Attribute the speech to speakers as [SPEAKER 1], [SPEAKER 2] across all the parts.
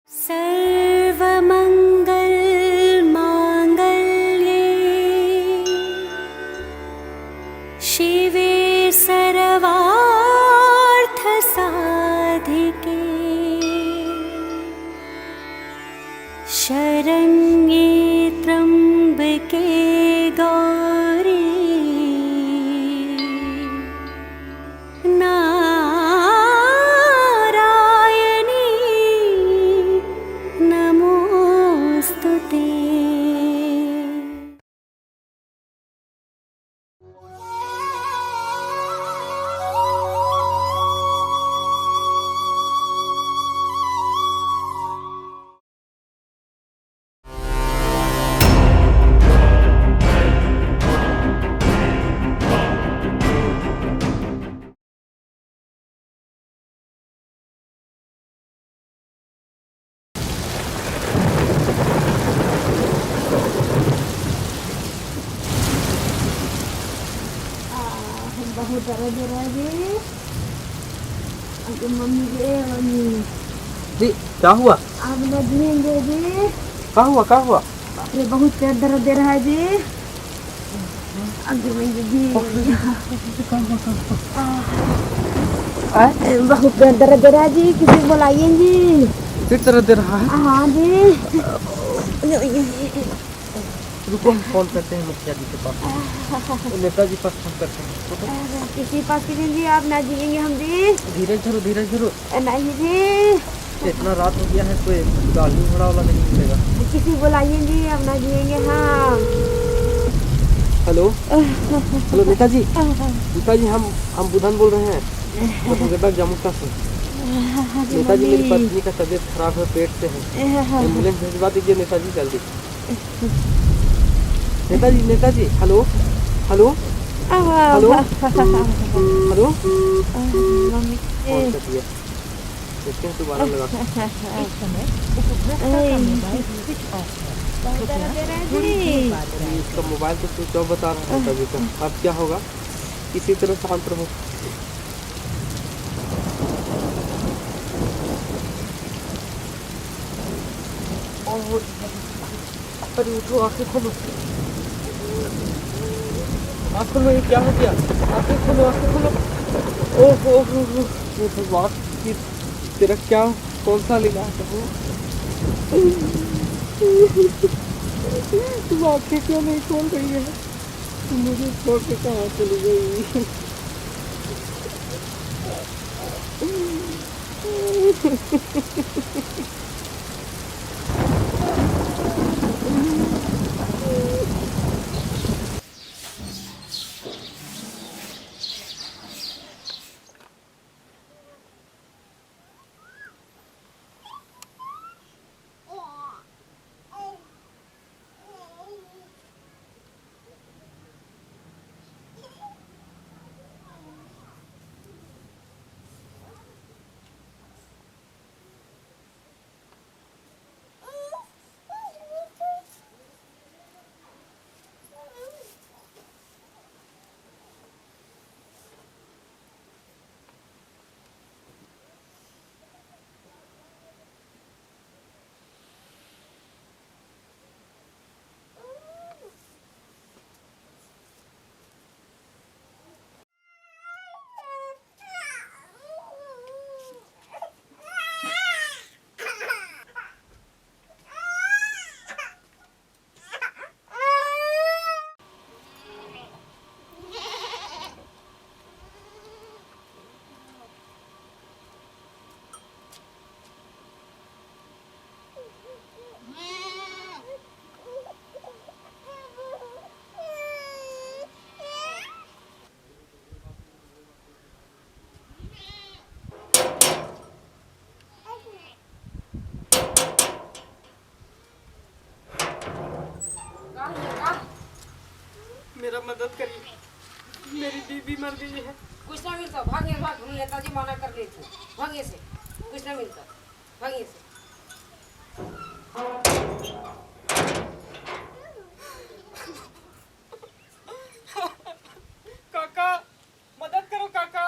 [SPEAKER 1] सर्वमंगल मांगल्ये शिवे सर्वार्थ साधिके शरण्ये त्र्यंबके गौरी नारायणी नमोस्तुते।
[SPEAKER 2] बहुत दर्द हो रहा है जी। अरे मम्मी
[SPEAKER 3] जी क्या हुआ?
[SPEAKER 2] आप न जिएंगे जी।
[SPEAKER 3] क्या हुआ?
[SPEAKER 2] अरे बहुत पेट दर्द दे रहा है जी। अरे मम्मी जी बहुत पेट दर्द दे रहा है जी। किसी को बुलाइए जी।
[SPEAKER 3] फिर दर्द दे रहा है?
[SPEAKER 2] हाँ जी।
[SPEAKER 3] रुको हम फोन करते हैं मुखिया जी के पास, नेताजी पास फोन करते हैं।
[SPEAKER 2] किसी पास कीजिए जी। आप ना जिएंगे हम जी।
[SPEAKER 3] धीरज धरो।
[SPEAKER 2] नहीं जी।
[SPEAKER 3] इतना रात हो गया है, कोई गाड़ी घोड़ा वाला नहीं मिलेगा।
[SPEAKER 2] किसी को बुलाइए जी। आप ना जिएंगे हम।
[SPEAKER 3] हेलो नेताजी हम बुधन बोल रहे हैं जमुना से। नेताजी मेरी पत्नी का तबीयत खराब है, पेट से है, एम्बुलेंस भिजवा दीजिए नेताजी जल्दी। नेताजी हेलो।
[SPEAKER 2] मम्मी
[SPEAKER 3] फोन कर दिया, देखते हैं दोबारा लगा। इसका मोबाइल तो स्विच ऑफ बता रहा है नेताजी का। अब क्या होगा? किसी तरह शांत रहो। अरे उठो, आंखें खोलो। ये क्या हो गया? आंखें खोलो। ओहो ये भगवान, तेरा क्या कौन सा लीला है प्रभु? तुम आंखें क्यों नहीं खोल रही है? तुम मुझे छोड़ के कहाँ चली गई? मेरा मदद करिए, मेरी बीबी मर गई है।
[SPEAKER 4] कुछ ना मिलता, भागे भाग। नेताजी मना कर रहे थे, भागे से कुछ ना मिलता, भागे से।
[SPEAKER 3] काका मदद करो, काका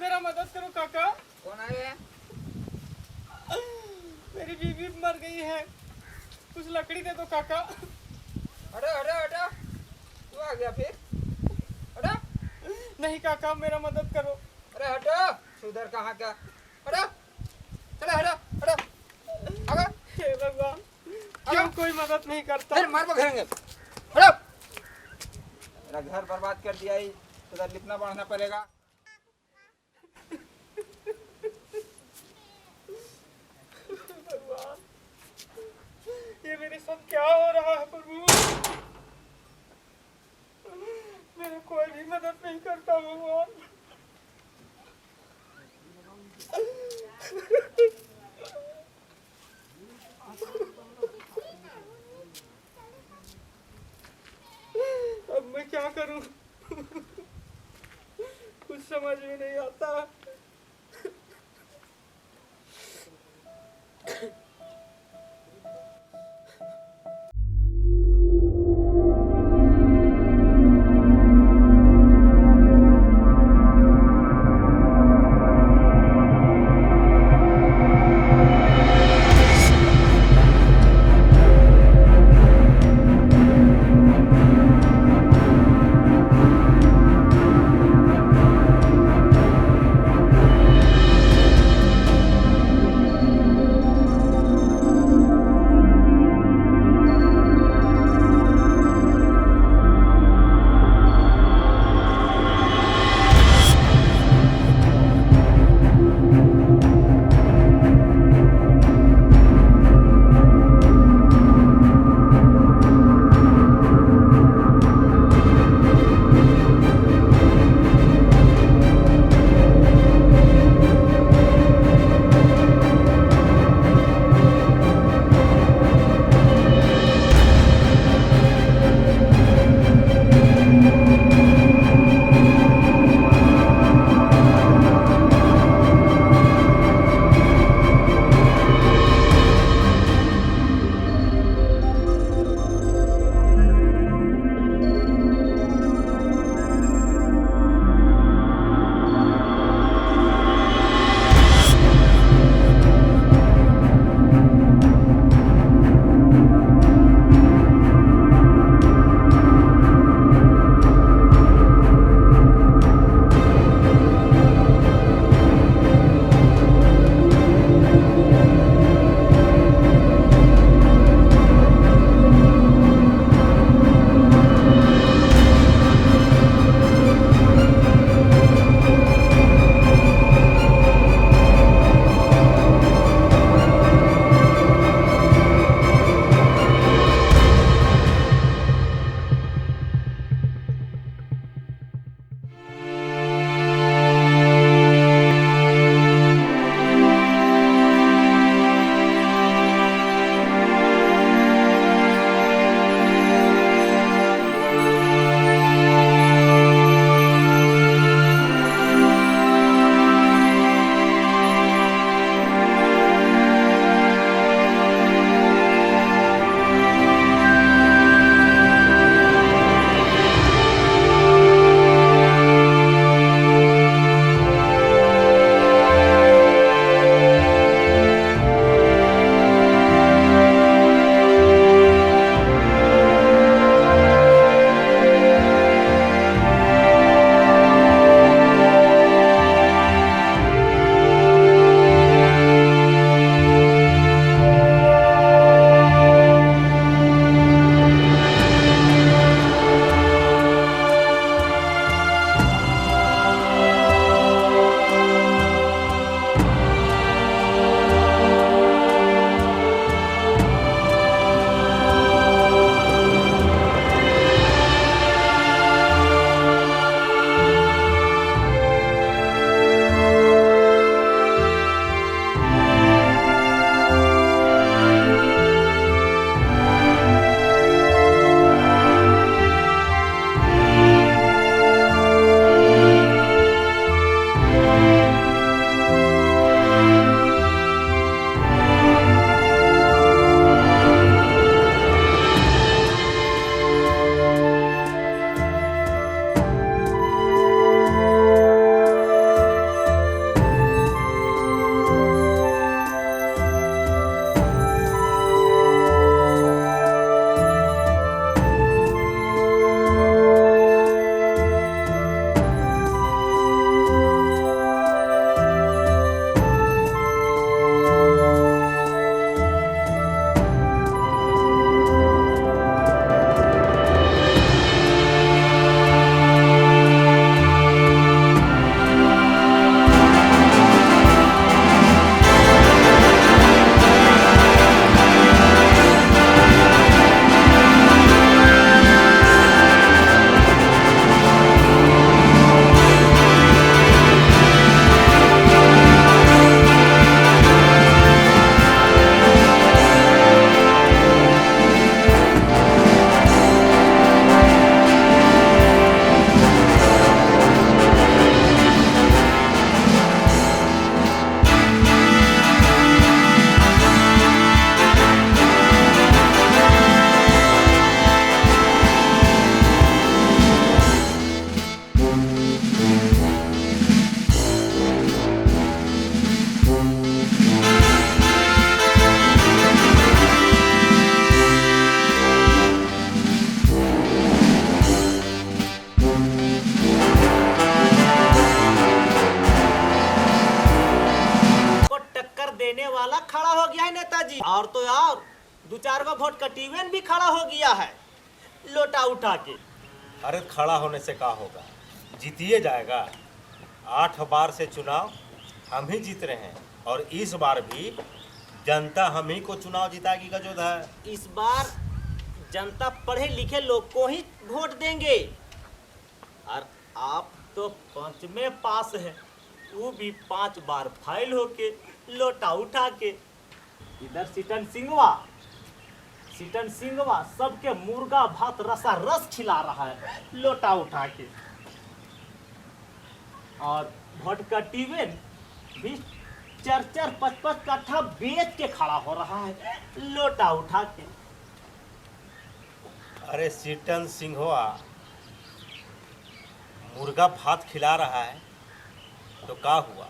[SPEAKER 3] मेरा मदद करो काका।
[SPEAKER 4] कौन आए?
[SPEAKER 3] मेरी बीवी मर गई है, कुछ लकड़ी दे दो काका।
[SPEAKER 5] हटो हटो हटो, तू आ गया फिर? हटो।
[SPEAKER 3] नहीं काका, मेरा मदद करो।
[SPEAKER 5] अरे हटो, सुधर कहाँ का? हटो, चलो हटो हटो, आगे।
[SPEAKER 3] हे भगवान, क्यों कोई मदद नहीं करता?
[SPEAKER 5] फिर मार पकड़ेंगे। हटो, मेरा घर बर्बाद कर दिया ही, तो लिखना पढ़ना पड़ेगा।
[SPEAKER 3] भगवान, ये मेरे साथ क्या हो रहा है प्रभु? मेरा कोई भी मदद नहीं करता भगवान। अब मैं क्या करूं? कुछ समझ में नहीं आता।
[SPEAKER 6] वाला खड़ा हो गया है नेताजी, और तो और 2-4 गो वोट कटीवन भी खड़ा हो गया है लोटा उठा के।
[SPEAKER 7] अरे खड़ा होने से क्या होगा, जीतिए जाएगा। 8 बार से चुनाव हम ही जीत रहे हैं और इस बार भी जनता हम ही को चुनाव जिताएगी गजोधर।
[SPEAKER 6] इस बार जनता पढ़े लिखे लोग को ही वोट देंगे, और आप तो 5वें पास है, वो भी 5 बार फाइल होके लोटा उठा के। इधर सीटन सिंहवा सबके मुर्गा भात रसा रस खिला रहा है लोटा उठा के, और वोट का टीवन भी 4-4, 5-5 कट्ठा बेच के खड़ा हो रहा है लोटा उठा के।
[SPEAKER 7] अरे सीटन सिंहवा मुर्गा भात खिला रहा है तो क्या हुआ,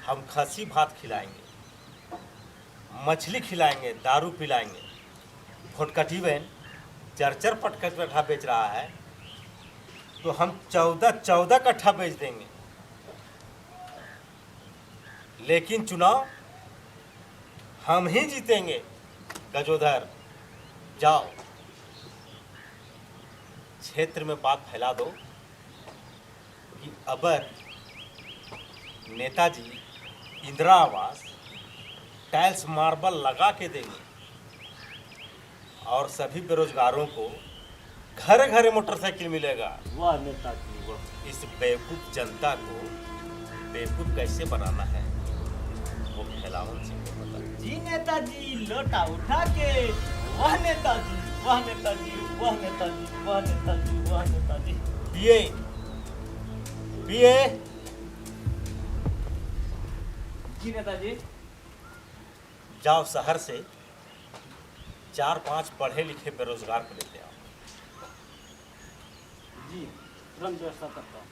[SPEAKER 7] हम खसी भात खिलाएंगे, मछली खिलाएंगे, दारू पिलाएंगे। भोटकटीवन 4-4 कट्ठा बेच रहा है तो हम 14 कट्ठा बेच देंगे। लेकिन चुनाव हम ही जीतेंगे गजोधर। जाओ क्षेत्र में बात फैला दो कि अबर नेताजी इंदिरा आवास टाइल्स मार्बल लगा के देंगे और सभी बेरोजगारों को घर घर मोटरसाइकिल मिलेगा।
[SPEAKER 6] वाह नेताजी वाह।
[SPEAKER 7] इस बेवकूफ जनता को बेवकूफ कैसे बनाना है वो खिलावन सिंह को पता है।
[SPEAKER 6] जी नेताजी लोटा उठा के। वाह नेताजी वाह नेताजी वाह नेताजी वाह नेताजी वाह नेताजी।
[SPEAKER 7] पिए
[SPEAKER 6] जी नेताजी।
[SPEAKER 7] जाओ शहर से 4-5 पढ़े लिखे बेरोजगार को लेते आओ।
[SPEAKER 6] जी तुरंत व्यवस्था करता हूँ।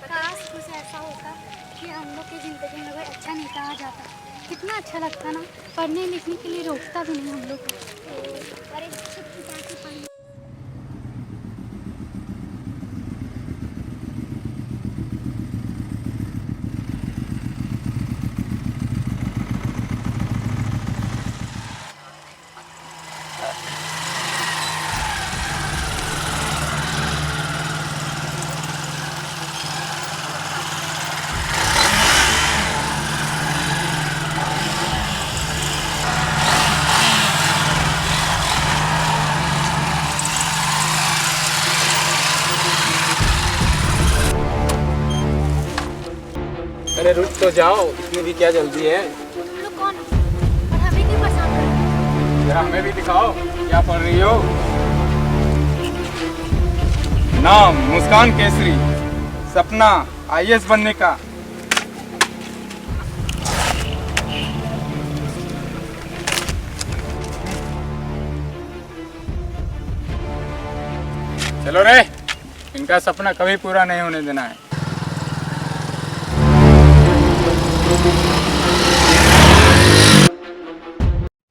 [SPEAKER 8] काश कुछ ऐसा होता कि हम लोग की ज़िंदगी में कोई अच्छा नेता आ जाता, कितना अच्छा लगता ना। पढ़ने लिखने के लिए रोकता भी नहीं हम लोग को। अरे
[SPEAKER 5] अरे रुक तो जाओ, इसमें भी क्या जल्दी है।
[SPEAKER 8] तुम लोग कौन हो और हमें क्यों परेशान कर रहे हो?
[SPEAKER 5] जरा हमें भी दिखाओ क्या पढ़ रही हो। नाम मुस्कान केसरी, सपना IAS बनने का। चलो रे, इनका सपना कभी पूरा नहीं होने देना है।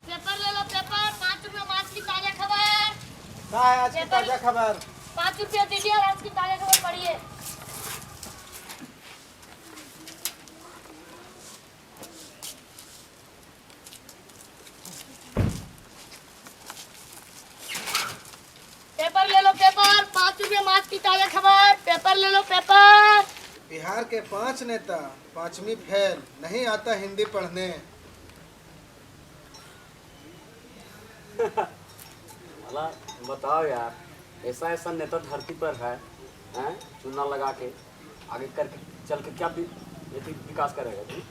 [SPEAKER 8] पेपर ले लो पेपर। 5 रुपये मार्च की ताजा खबर।
[SPEAKER 6] क्या है आज की ताजा खबर?
[SPEAKER 8] 5 रुपये दीजिए और आज की ताजा खबर पढ़िए। पेपर ले लो पेपर। 5 रुपये मार्च की
[SPEAKER 4] ताजा खबर, पेपर ले लो पेपर।
[SPEAKER 9] बिहार के 5 नेता 5वीं फेल, नहीं आता हिंदी पढ़ने।
[SPEAKER 10] अला बताओ यार, ऐसा ऐसा नेता धरती पर है, हैं? चुनाव लगा के आगे करके चल के क्या विकास करेगा जी?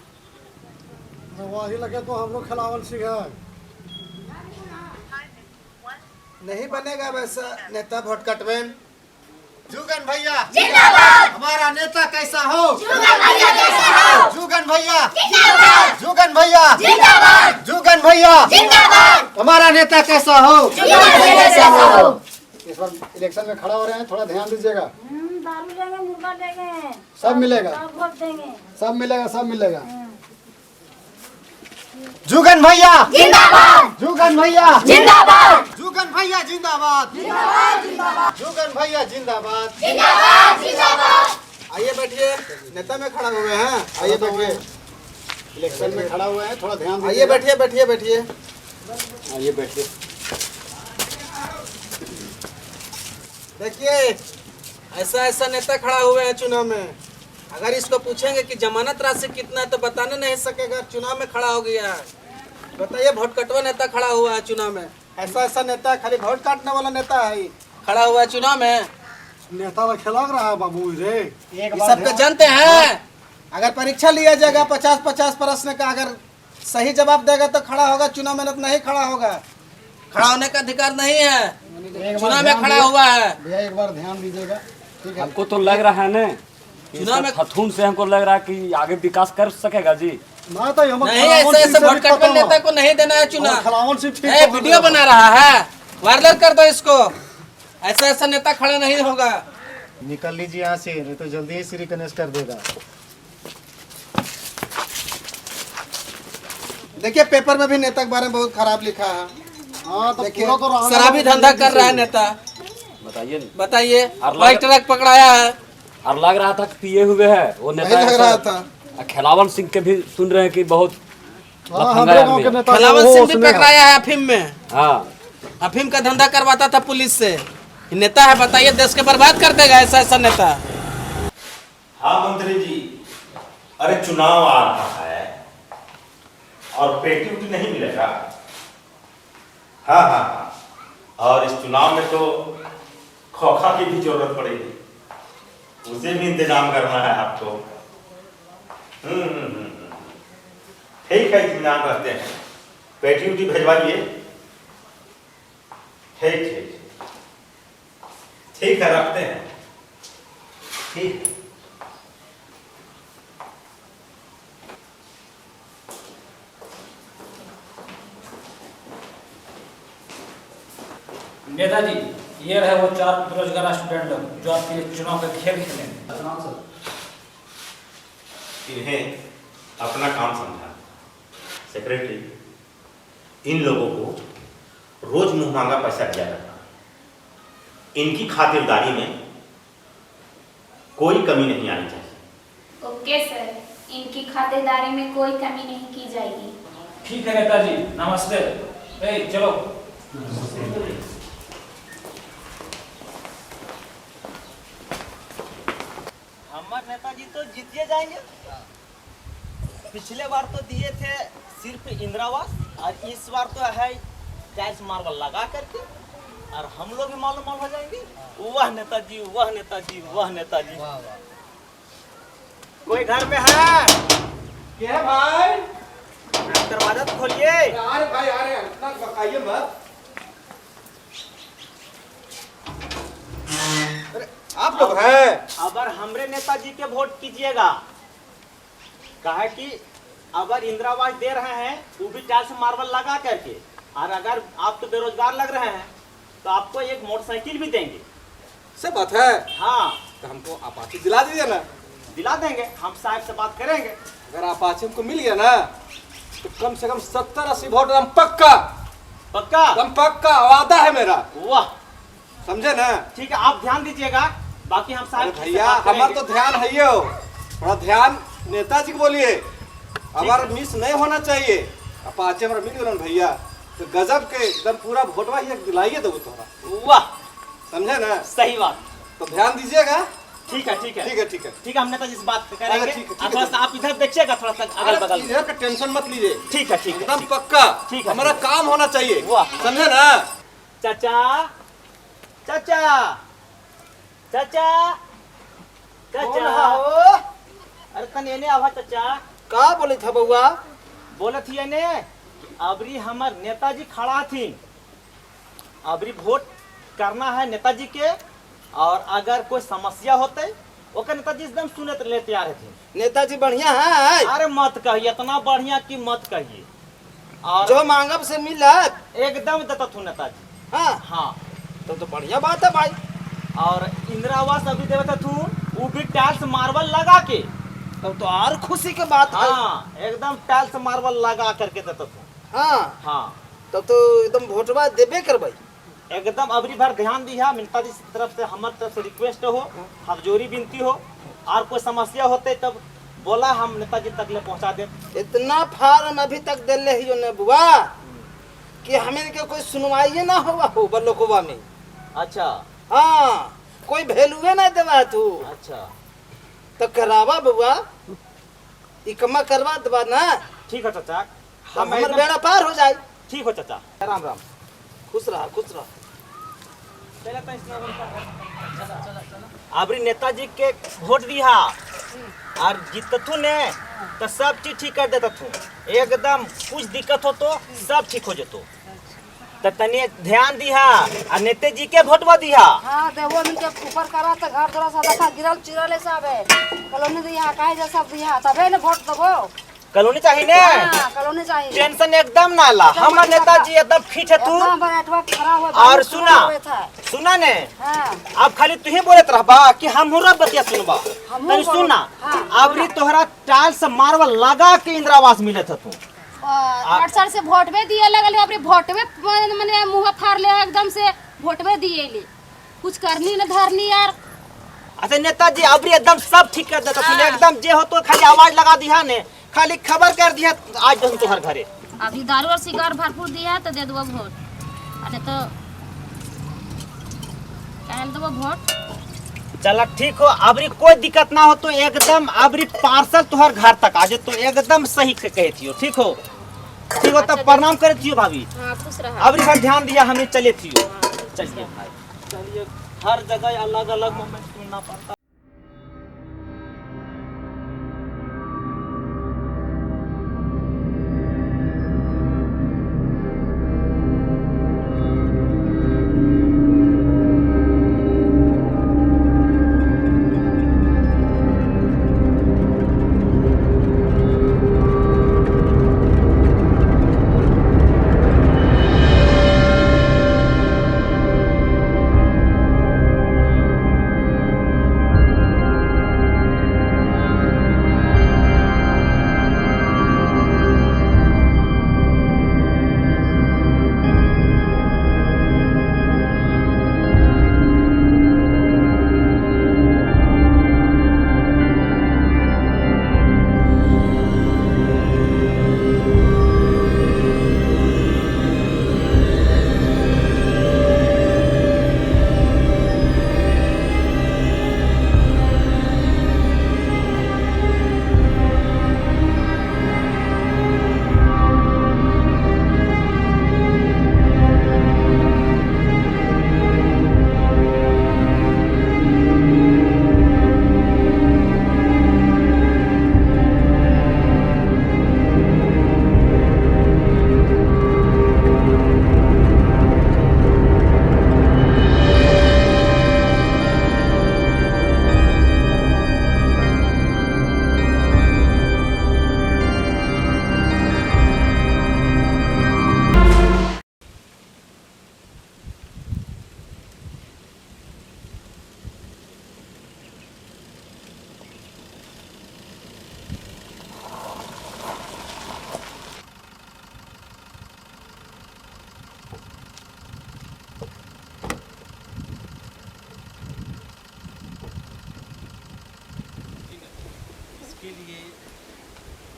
[SPEAKER 9] वही लगे तो हम लोग खिलावन सीखा। नहीं बनेगा वैसा नेता वोट कटवेन। जुगन भैया जिंदाबाद। हमारा नेता कैसा हो? जुगन भैया कैसा हो? जुगन भैया जिंदाबाद। जुगन भैया जिंदाबाद। जुगन भैया जिंदाबाद। हमारा नेता कैसा हो? जुगन भैया कैसा हो? इस बार इलेक्शन में खड़ा हो रहे हैं, थोड़ा ध्यान दीजिएगा।
[SPEAKER 8] दारू लेंगे, मुर्गा लेंगे,
[SPEAKER 9] सब मिलेगा,
[SPEAKER 8] सब वोट देंगे।
[SPEAKER 9] सब मिलेगा, सब मिलेगा। जुगन भैया जिंदाबाद। जुगन भैया जिंदाबाद। जुगन भैया जिंदाबाद। जिंदाबाद जिंदाबाद। जुगन भैया जिंदाबाद। जिंदाबाद जिंदाबाद। आइए बैठिए, नेता में खड़ा हुए हैं, आइए बैठिए। इलेक्शन में खड़ा हुए हैं, थोड़ा ध्यान दीजिए। आइए बैठिए, बैठिए बैठिए, आइए बैठिए। देखिए, ऐसा ऐसा नेता खड़ा हुए हैं चुनाव में, अगर इसको पूछेंगे कि जमानत राशि कितना है तो बताने नहीं सकेगा, चुनाव में खड़ा हो गया है। बताइए, वोट कटवा नेता खड़ा हुआ है चुनाव में। ऐसा ऐसा नेता, खाली वोट काटने वाला नेता है खड़ा हुआ है चुनाव में। नेता तो खिलौग रहा है बाबू रे, ये सबको जानते हैं। अगर परीक्षा लिया जाएगा 50-50 प्रश्न का, अगर सही जवाब देगा तो खड़ा होगा चुनाव में, नहीं खड़ा होगा। खड़ा होने का अधिकार नहीं है, चुनाव में खड़ा हुआ है। भैया एक बार ध्यान दीजिएगा, ठीक है?
[SPEAKER 10] हमको तो लग रहा है ना, चुनाव में हथुन से हमको लग रहा है कि आगे विकास कर सकेगा जी।
[SPEAKER 9] ना तो नहीं, ऐसे ऐसे वोट कटवा नेता को नहीं देना है चुनाव। वीडियो बना रहा है, वायरल कर दो इसको। ऐसा ऐसा नेता खड़ा नहीं होगा। निकल लीजिए यहाँ से, नहीं तो जल्दी ही श्री गणेश कर देगा। देखिए, पेपर में भी नेता के बारे में बहुत खराब लिखा है। हाँ, तो देखिए, शराबी धंधा कर रहा है नेता। बताइए, बाइक ट्रक पकड़ाया है
[SPEAKER 10] और लग रहा था कि पिए हुए है वो नेता।
[SPEAKER 9] लग रहा था।
[SPEAKER 10] खिलावन सिंह के भी सुन रहे हैं कि बहुत
[SPEAKER 9] खिलावन सिंह भी पकड़ाया है अफीम में।
[SPEAKER 10] हाँ,
[SPEAKER 9] अफीम का धंधा करवाता था पुलिस से। नेता है, बताइए, देश के बर्बाद कर देगा ऐसा ऐसा नेता।
[SPEAKER 7] हाँ मंत्री जी, अरे चुनाव आ रहा है और पेटी उटी नहीं मिलेगा। हाँ हाँ हाँ, और इस चुनाव में तो खोखा की भी जरूरत पड़ेगी, उसे भी इंतजाम करना है आपको। ठीक है, इत्मीनान रहते हैं, पेटी उटी भिजवाइए। ठीक ठीक ठीक है, रखते हैं। ठीक है।
[SPEAKER 11] नेताजी, ये रहे वो 4 बेरोजगार स्टूडेंट लोग जो आपके चुनाव का खेल खेलें।
[SPEAKER 7] इन्हें अपना काम समझा। सेक्रेटरी, इन लोगों को रोज मुंह मांगा पैसा दिया करता। इनकी खातिरदारी में कोई कमी नहीं आनी चाहिए।
[SPEAKER 8] ओके सर, इनकी खातिरदारी में कोई कमी नहीं की जाएगी।
[SPEAKER 11] ठीक है नेताजी, नमस्ते। चलो।
[SPEAKER 6] हमारे नेताजी तो जीतिए जाएंगे। पिछले बार तो दिए थे सिर्फ इंदिरावास, और इस बार तो है टाइल्स मार्बल लगा करके, और हम लोग भी मालूम हो जाएंगे। वह नेताजी, वह नेताजी, वह नेताजी। कोई घर में है
[SPEAKER 9] क्या भाई?
[SPEAKER 6] दरवाजा तो खोलिए।
[SPEAKER 9] अरे भाई, अरे इतना बकाइए मत। अरे आप लोग हैं?
[SPEAKER 6] अगर हमरे नेताजी के वोट कीजिएगा, कहे कि अगर इंदिरावास दे रहे हैं वो भी टाइल्स मार्बल लगा करके, और अगर आप तो बेरोजगार लग रहे हैं तो आपको एक मोटरसाइकिल भी देंगे।
[SPEAKER 9] सब बात है।
[SPEAKER 6] हाँ,
[SPEAKER 9] तो हमको अपाची दिला दीजिए ना।
[SPEAKER 6] दिला देंगे, हम साहब से बात करेंगे।
[SPEAKER 9] अगर अपाची हमको मिल गया ना तो कम से कम 70-80 वोट हम पक्का
[SPEAKER 6] पक्का
[SPEAKER 9] हम पक्का वादा है मेरा।
[SPEAKER 6] वाह,
[SPEAKER 9] समझे ना?
[SPEAKER 6] ठीक है, आप ध्यान दीजिएगा, बाकी हम साहब से
[SPEAKER 9] भैया
[SPEAKER 6] बात
[SPEAKER 9] हमारा
[SPEAKER 6] करेंगे।
[SPEAKER 9] तो ध्यान है ही हो, थोड़ा ध्यान नेताजी को बोलिए। हमारा मिस नहीं होना चाहिए। अपाचे हमारा मिल गया भैया तो गजब के एकदम पूरा वोटवा ही दिलाइए दो तोरा।
[SPEAKER 6] वाह,
[SPEAKER 9] समझे ना?
[SPEAKER 6] सही बात।
[SPEAKER 9] तो ध्यान दीजिएगा।
[SPEAKER 6] ठीक है ठीक है
[SPEAKER 9] ठीक है ठीक है
[SPEAKER 6] ठीक है, हम नेताजी से बात करेंगे।
[SPEAKER 9] ठीक है, ठीक है,
[SPEAKER 6] थोड़ा सा आप इधर देखिएगा, थोड़ा सा अगल बगल।
[SPEAKER 9] इधर का टेंशन मत लीजिए।
[SPEAKER 6] ठीक है ठीक है
[SPEAKER 9] एकदम पक्का।
[SPEAKER 6] ठीक है,
[SPEAKER 9] हमारा काम होना चाहिए,
[SPEAKER 6] वाह।
[SPEAKER 9] समझे ना?
[SPEAKER 6] चाचा चाचा चाचा चाचा, अरे तन एने आवा चाचा।
[SPEAKER 9] का बोले था बउआ?
[SPEAKER 6] बोले थी एने अबरी हमार नेताजी खड़ा थी, अबरी वोट करना है नेताजी के, और अगर कोई समस्या होते ओकर नेताजी एकदम सुनत ले तैयार थे।
[SPEAKER 9] नेताजी बढ़िया है।
[SPEAKER 6] अरे मत कहिए, इतना बढ़िया कि मत कहिए। और
[SPEAKER 9] जो मांगब से मिला
[SPEAKER 6] एकदम देता थू नेताजी।
[SPEAKER 9] हाँ
[SPEAKER 6] हाँ
[SPEAKER 9] तो बढ़िया बात है भाई।
[SPEAKER 6] और इंदिरा आवास अभी देवता थू, वो भी टाइल्स मार्बल लगा के।
[SPEAKER 9] तब तो और खुशी की बात है।
[SPEAKER 6] हाँ एकदम टाइल्स मार्बल लगा करके देता थू।
[SPEAKER 9] हाँ
[SPEAKER 6] हाँ
[SPEAKER 9] तब तो एकदम वोटवा देबे करबई।
[SPEAKER 6] एकदम अबरी बार ध्यान दिया, नेताजी की तरफ से हमारे तरफ से रिक्वेस्ट हो, हथजोरी विनती हो, और कोई समस्या होते तब बोला हम नेताजी तक ले पहुंचा दे।
[SPEAKER 9] इतना फार्म अभी तक दिले ही ने बुआ कि हमें के कोई सुनवाई ना होगा हो बल्लोकवा में।
[SPEAKER 6] अच्छा
[SPEAKER 9] हाँ कोई वैल्यूए ना देवा तू।
[SPEAKER 6] अच्छा
[SPEAKER 9] तो करावा बुआ, इकम्मा करवा दबा ना।
[SPEAKER 6] ठीक है चाचा,
[SPEAKER 9] हम हमर बेड़ा पार हो जाए।
[SPEAKER 6] ठीक हो चाचा, राम राम।
[SPEAKER 9] खुश रहा खुश रहा।
[SPEAKER 6] अबरी नेताजी के वोट दिया और जीतथू ने तो सब चीज ठीक कर देता थू। एकदम कुछ दिक्कत हो तो सब ठीक हो जतो। तो तनी ध्यान दिया और नेताजी के वोटवा दिया।
[SPEAKER 4] हाँ देवो मिनके ऊपर करा तो घर थोड़ा सा देखा गिरल चिरल सब है। कॉलोनी दिया काहे जैसा दिया तबे ने वोट देबो।
[SPEAKER 6] कॉलोनी चाहिए ने?
[SPEAKER 4] हाँ कॉलोनी चाहिए।
[SPEAKER 6] टेंशन एकदम ना ला, हमार नेताजी एकदम फिट है तू। और सुना ने
[SPEAKER 4] हाँ।
[SPEAKER 6] अब खाली तू ही बोलत रहबा कि हम हुरा बतिया सुनबा। तनी सुना, अबरी तोहरा टाइल्स मार्बल लगा के इंदिरा आवास मिलत है तू।
[SPEAKER 8] 8 साल से वोट में दिए लगल, अपने वोट में मैंने मुंह फाड़ ले एकदम से वोट में दिए ले, कुछ करनी न धरनी यार।
[SPEAKER 6] अच्छा नेताजी अबरी एकदम सब ठीक कर देता तू, एकदम जे हो तो खाली आवाज लगा दिया ने, खाली खबर कर दिया आज हम तोहर घरे।
[SPEAKER 8] अभी दारू और सिगार भरपूर दिया तो दे दो वोट, अरे तो कहल दो वोट।
[SPEAKER 6] चला ठीक हो, अबरी कोई दिक्कत ना हो तो एकदम अबरी पार्सल तोहर घर तक आ जाए तो एकदम सही कहे थियो। ठीक हो ठीक हो, तब प्रणाम करे थियो भाभी।
[SPEAKER 8] हाँ खुश रहा।
[SPEAKER 6] अबरी बार ध्यान दिया हमें चले थियो। चलिए भाई चलिए, हर जगह अलग अलग मोमेंट सुनना पड़ता।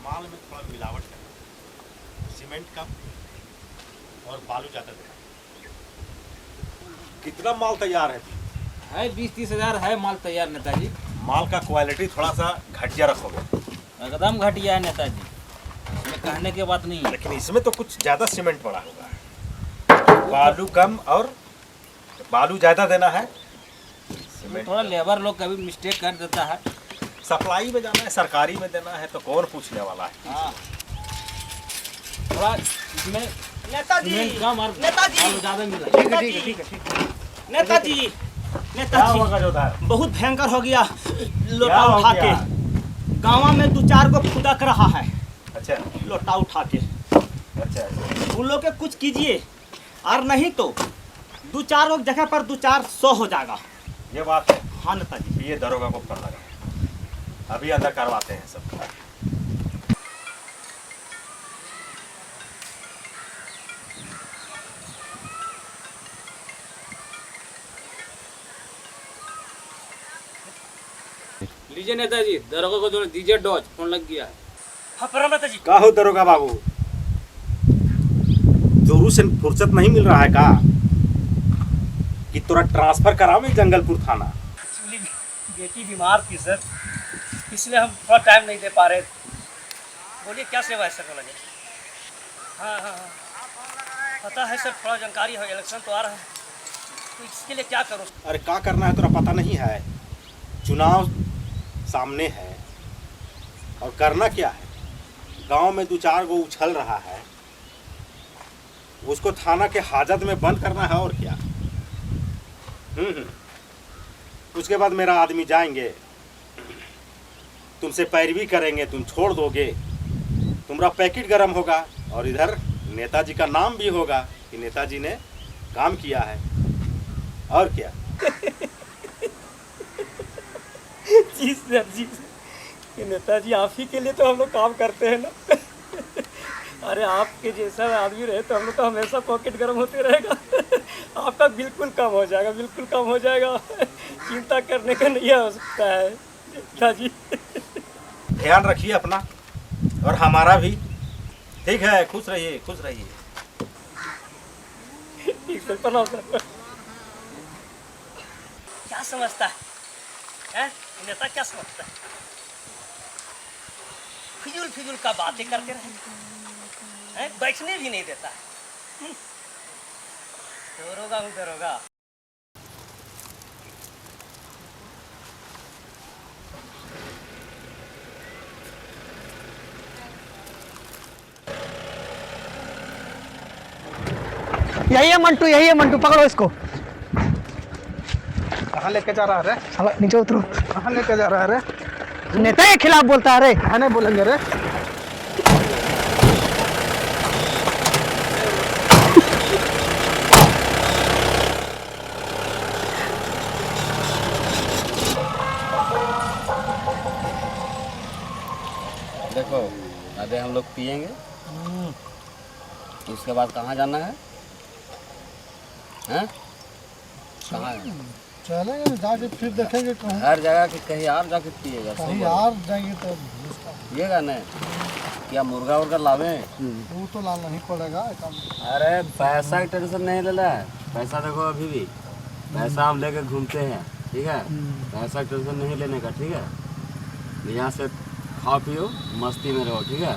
[SPEAKER 7] माल में थोड़ा मिलावट करना, सीमेंट कम और बालू ज़्यादा देना। कितना माल तैयार है?
[SPEAKER 11] है 20-30 हजार है माल तैयार नेताजी।
[SPEAKER 7] माल का क्वालिटी थोड़ा सा घटिया रखोगे।
[SPEAKER 11] एकदम घटिया है नेताजी, इसमें कहने की बात नहीं है।
[SPEAKER 7] लेकिन इसमें तो कुछ ज़्यादा सीमेंट पड़ा होगा। बालू कम और बालू ज़्यादा देना है। सीमेंट
[SPEAKER 11] थोड़ा लेबर लोग कभी मिस्टेक कर देता है।
[SPEAKER 7] सप्लाई में जाना है, सरकारी में देना है तो कौन पूछने वाला है।
[SPEAKER 11] हाँ थोड़ा इसमें
[SPEAKER 6] नेताजी
[SPEAKER 11] सीमेंट कम और
[SPEAKER 6] नेताजी
[SPEAKER 11] बालू ज़्यादा मिला।
[SPEAKER 6] नेताजी
[SPEAKER 7] क्या
[SPEAKER 6] नेताजी
[SPEAKER 7] होगा जोधार?
[SPEAKER 6] बहुत भयंकर हो गया। लोटा
[SPEAKER 7] क्या हो
[SPEAKER 6] उठा
[SPEAKER 7] गया?
[SPEAKER 6] के गाँव में 2-4 को फुदक रहा है।
[SPEAKER 7] अच्छा
[SPEAKER 6] लोटा उठा के
[SPEAKER 7] अच्छा।
[SPEAKER 6] उन लोग के कुछ कीजिए, और नहीं तो 2-4 जगह पर 2-4 हो जाएगा।
[SPEAKER 7] ये बात है।
[SPEAKER 6] हाँ नेताजी।
[SPEAKER 7] ये दरोगा को पता लगा, अभी अंदर करवाते हैं सब।
[SPEAKER 11] लीजिए नेताजी, दरोगा को जो दीजिए डोज, फोन लग गया है।
[SPEAKER 6] हाँ प्रणाम नेताजी।
[SPEAKER 7] का हो दरोगा बाबू, जोरू से फुर्सत नहीं मिल रहा है का कि तोरा ट्रांसफर करावे जंगलपुर थाना?
[SPEAKER 6] एक्चुअली बेटी बीमार थी सर, इसलिए हम थोड़ा टाइम नहीं दे पा रहे। बोलिए क्या सेवा है सर लगे? हाँ पता है सर, थोड़ा जानकारी है, इलेक्शन तो आ रहा है तो इसके लिए क्या करूँ?
[SPEAKER 7] अरे क्या करना है तोरा पता नहीं है? चुनाव सामने है और करना क्या है? गांव में 2-4 गो उछल रहा है, उसको थाना के हाजत में बंद करना है और क्या। उसके बाद मेरा आदमी जाएंगे, तुमसे पैरवी करेंगे, तुम छोड़ दोगे, तुम्हारा पैकेट गर्म होगा और इधर नेताजी का नाम भी होगा कि नेताजी ने काम किया है, और क्या।
[SPEAKER 6] जी सर जी, कि नेताजी आप ही के लिए तो हम लोग काम करते हैं ना। अरे आपके जैसा आदमी रहे तो हम लोग का हमेशा पॉकेट गर्म होते रहेगा। आपका बिल्कुल कम हो जाएगा, बिल्कुल कम हो जाएगा। चिंता करने का नहीं हो सकता है नेताजी।
[SPEAKER 7] ध्यान रखिए अपना और हमारा भी, ठीक है? खुश रहिए, खुश रहिए।
[SPEAKER 6] ठीक सर, प्रणाम सर। क्या समझता है? हैं? नेता क्या समझता है? फिजूल का बातें करते रहे, बैठने भी नहीं देता है। दरोगा हूँ दरोगा।
[SPEAKER 3] यही है मंटू, पकड़ो इसको।
[SPEAKER 9] कहाँ लेके जा रहा है रे?
[SPEAKER 3] साला नीचे उतरो।
[SPEAKER 9] कहाँ लेके जा रहा है रे?
[SPEAKER 3] नेता के खिलाफ बोलता है रे।
[SPEAKER 9] कहाँ नहीं बोलेंगे रे?
[SPEAKER 10] देखो अबे हम लोग पिएंगे, उसके बाद कहाँ जाना है? हैं? कहाँ है?
[SPEAKER 9] चलेंगे जाके फिर देखेंगे कहाँ।
[SPEAKER 10] हर जगह के कहीं और जाके पिएगा।
[SPEAKER 9] कहीं और जाएंगे तो
[SPEAKER 10] पिएगा नहीं? क्या मुर्गा उर्गा लावे?
[SPEAKER 9] वो तो लाना ही पड़ेगा।
[SPEAKER 10] अरे पैसा की टेंशन नहीं ले रहा है, पैसा देखो अभी भी पैसा हम लेके घूमते हैं, ठीक है? पैसा की टेंशन नहीं लेने का, ठीक है? यहाँ से खाओ पियो मस्ती में रहो, ठीक है?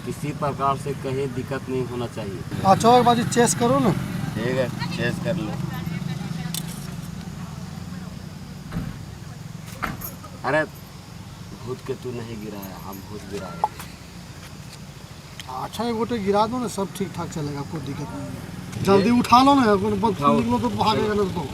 [SPEAKER 10] किसी प्रकार से कहीं दिक्कत नहीं होना चाहिए।
[SPEAKER 9] अच्छा एक बाजी चेस करो ना।
[SPEAKER 10] ठीक है, चेस कर लो। अरे भूत के तू नहीं गिरा है, हम भूत गिराए।
[SPEAKER 9] अच्छा एक गोटे गिरा दो ना, सब ठीक ठाक चलेगा, कोई दिक्कत नहीं है। जल्दी उठा लो ना, निकलो तो भागेगा ना तो।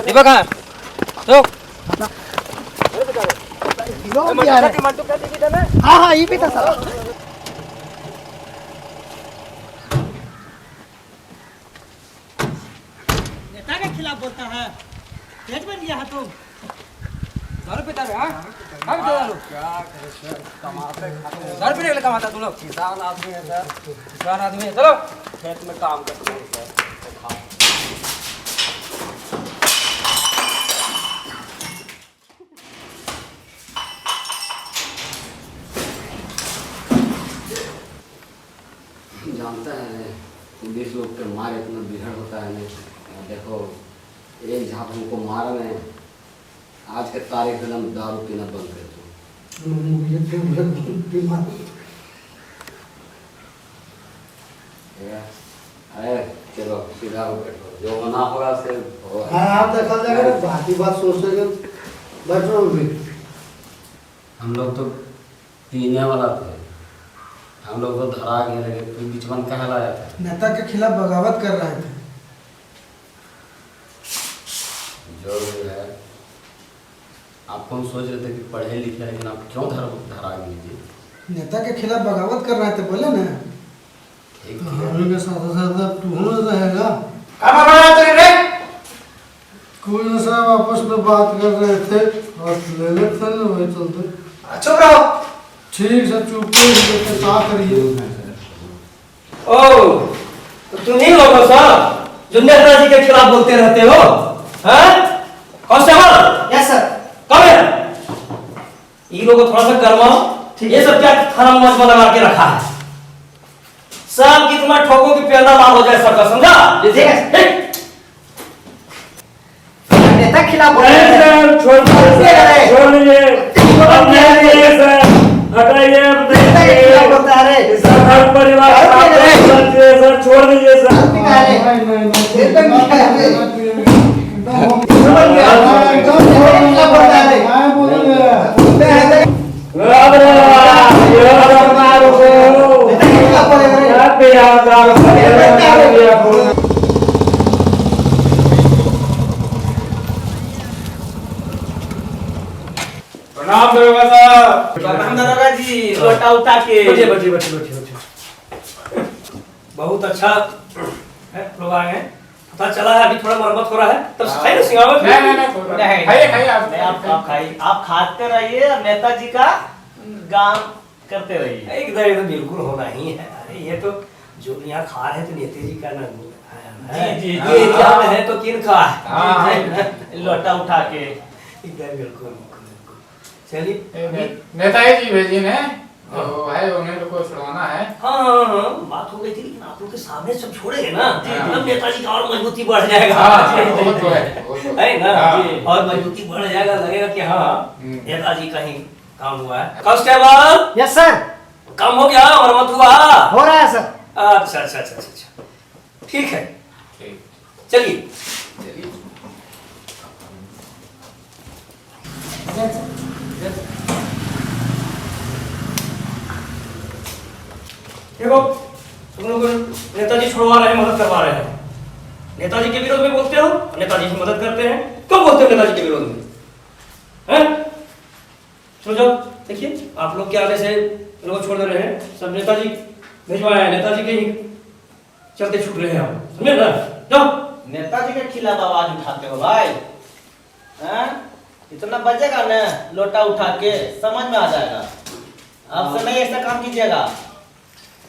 [SPEAKER 3] दिवाकर रुक। हाँ ये भी था साला।
[SPEAKER 6] नेता के खिलाफ बोलता है, पेट में लिया है तुम। दारू पीता है? हाँ क्या दारू पीने के लिए कमाता तुम लोग?
[SPEAKER 10] किसान आदमी है सर,
[SPEAKER 6] किसान आदमी है, चलो
[SPEAKER 10] खेत में काम करते हैं सर। नहीं। देखो एक झाप हमको मारा नहीं, आज के तारीख में हम दारू पीना बंद कर दो। अरे चलो सीधा हो बैठो, जो होना होगा सिर्फ होगा।
[SPEAKER 12] हाँ आप देखा जाएगा, बात ही बात सोच रहे बैठो भी।
[SPEAKER 10] हम लोग तो पीने वाला थे, हम लोग तो धरा गए, लेकिन तू बीचवन कहाँ लाया था?
[SPEAKER 12] नेता के खिलाफ बगावत कर रहे थे।
[SPEAKER 10] जो भी है, आप कौन सोच रहे थे कि पढ़े लिखे, लेकिन आप क्यों धरा गए जी?
[SPEAKER 12] नेता के खिलाफ बगावत कर रहे थे, बोले ना।
[SPEAKER 10] ठीक
[SPEAKER 12] तो
[SPEAKER 10] है,
[SPEAKER 12] हम लोग के साथ साथ तू रहेगा। कोई ऐसा आपस में बात कर रहे थे और ले लेते ना, वही चलते।
[SPEAKER 9] चुप रहो।
[SPEAKER 12] ठीक है, चुप क्या करिए।
[SPEAKER 9] ओ तो तुम ही लोग हो सब जो नेता जी के खिलाफ बोलते रहते हो, हैं? कांस्टेबल। Yes sir. कब है ये लोग थोड़ा सा गरमाओ। ये सब क्या थाना में लगा के रखा है? सब कितना ठोको कि पेंदा लाल हो जाए सबका, समझा? ठीक है। नेता खिलाफ बोल रहे हैं। छोड़ दीजिए,
[SPEAKER 6] हटाइए,
[SPEAKER 9] नेता के खिलाफ बोलता है रे।
[SPEAKER 6] हर परिवार सर, छोड़ दीजिए सर।
[SPEAKER 11] प्रणाम दरोगा साहब।
[SPEAKER 9] प्रणाम दरोगा जी। लोटा उठा के बैठिए। बहुत अच्छा है, लोग आए हैं। पता चला है अभी थोड़ा मरम्मत हो रहा है, तब खाइए ना सिंगावत।
[SPEAKER 11] नहीं खाइए आप
[SPEAKER 6] खाइए, आप खाते रहिए, नेताजी का गान करते रहिए।
[SPEAKER 9] एकदम बिल्कुल होना ही है। अरे ये तो जो यहाँ खा रहे हैं तो नेताजी का ना
[SPEAKER 6] जी।
[SPEAKER 9] ये एरिया में है तो किन का है?
[SPEAKER 6] लोटा उठा के
[SPEAKER 9] एकदम बिल्कुल। चलिए
[SPEAKER 11] नेताजी जी भेजिए ने तो है, उन्हें लोग को छुड़वाना है।
[SPEAKER 9] हाँ, बात हो गई थी, लेकिन आप लोग के सामने सब छोड़ेंगे ना, तब नेताजी का और मजबूती बढ़ जाएगा।
[SPEAKER 11] वो तो है
[SPEAKER 9] ना, और मजबूती बढ़ जाएगा, लगेगा कि हाँ नेताजी का ही काम हुआ है। कांस्टेबल।
[SPEAKER 12] Yes sir.
[SPEAKER 9] काम हो गया, मरम्मत हुआ?
[SPEAKER 12] हो रहा है सर।
[SPEAKER 9] अच्छा, ठीक है, चलिए। देखो तुम लोग नेताजी छुड़वा रहे हैं, मदद करवा रहे हैं। नेताजी के विरोध में बोलते हो, नेताजी की मदद करते हैं। क्यों बोलते हो नेताजी के विरोध में? हैं? सुनो जाओ, देखिए आप लोग के आने से लोग छोड़ दे रहे हैं, सब नेताजी भिजवाए हैं, नेताजी के ही चलते छूट रहे हैं आप, समझे ना? जाओ।
[SPEAKER 6] नेताजी के खिलाफ आवाज उठाते हो भाई, हैं? इतना बजेगा ना, लोटा उठा के समझ में आ जाएगा। अब से नहीं ऐसा काम कीजिएगा।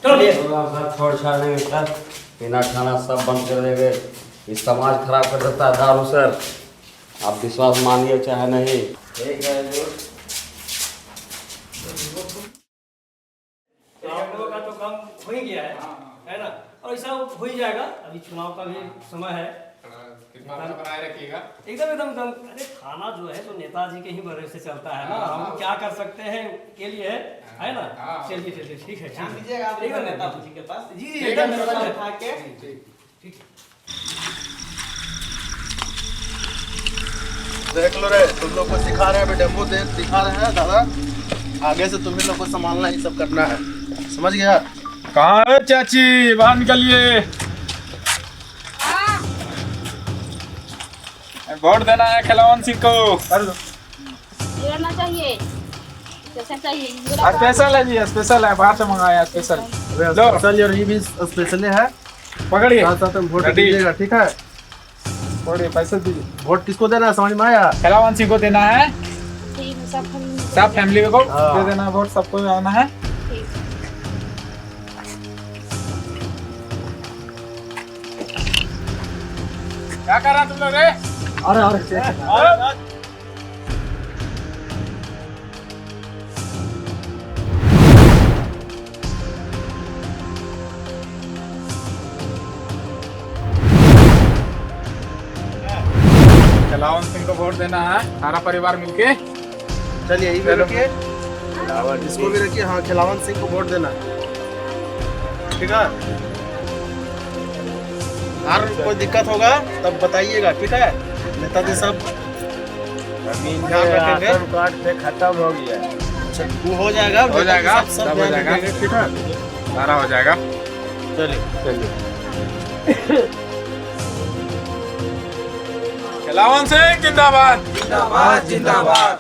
[SPEAKER 10] छोड़ छाड़ देंगे सर, पीना खाना सब बंद कर देंगे। इस समाज खराब कर देता है दारू सर, आप विश्वास मानिए चाहे नहीं।
[SPEAKER 6] ठीक है
[SPEAKER 9] आप लोगों का तो काम हो ही गया है ना? और ऐसा हो ही जाएगा। अभी चुनाव का भी समय है,
[SPEAKER 11] बनाए रखिएगा।
[SPEAKER 9] एकदम। अरे थाना जो है तो नेताजी के ही भरोसे से चलता है ना, हम क्या कर सकते हैं के लिए, है ना? चलिए ठीक है,
[SPEAKER 6] ध्यान दीजिएगा आप
[SPEAKER 9] एकदम
[SPEAKER 6] नेताजी के पास।
[SPEAKER 9] जी
[SPEAKER 6] एकदम उठा के।
[SPEAKER 12] देख लो रे, तुम लोग को सिखा रहे हैं, डेमो दिखा रहे हैं दादा। आगे से तुम्ही लोग को संभालना, ये सब करना है, समझ गया?
[SPEAKER 11] कहाँ है चाची, बाहर निकलिए। वोट देना है खिलावन सिंह को।
[SPEAKER 8] लेना चाहिए, जैसे चाहिए।
[SPEAKER 11] स्पेशल है जी, स्पेशल है, बाहर से मंगाया है स्पेशल।
[SPEAKER 12] स्पेशल और ये भी स्पेशल है।
[SPEAKER 11] पकड़िए,
[SPEAKER 12] साथ में वोट दीजिएगा, ठीक है?
[SPEAKER 11] पकड़िए, पैसे दीजिए।
[SPEAKER 12] वोट किसको देना है, समझ में आया?
[SPEAKER 11] खिलावन सिंह को देना है,
[SPEAKER 8] ठीक है,
[SPEAKER 11] सब फैमिली को दे देना है वोट, सबको आना है। क्या कर रहा तुम लोग रे?
[SPEAKER 12] अरे
[SPEAKER 11] खिलावन सिंह को वोट देना है सारा परिवार मिलके।
[SPEAKER 12] चलिए यही भी रखिए, इसको भी रखिए। हाँ, खिलावन सिंह को वोट देना, ठीक है। और कोई दिक्कत होगा तब बताइएगा, ठीक है। नेताजी सब ध्यान रखेंगे।
[SPEAKER 5] कार्ड पे खत्म हो गया।
[SPEAKER 12] अच्छा, वो हो जाएगा,
[SPEAKER 11] हो जाएगा,
[SPEAKER 12] सब ध्यान रखेंगे, ठीक है।
[SPEAKER 11] सारा हो जाएगा।
[SPEAKER 12] चलिए
[SPEAKER 11] खिलावन सिंह जिंदाबाद।
[SPEAKER 9] जिंदाबाद जिंदाबाद।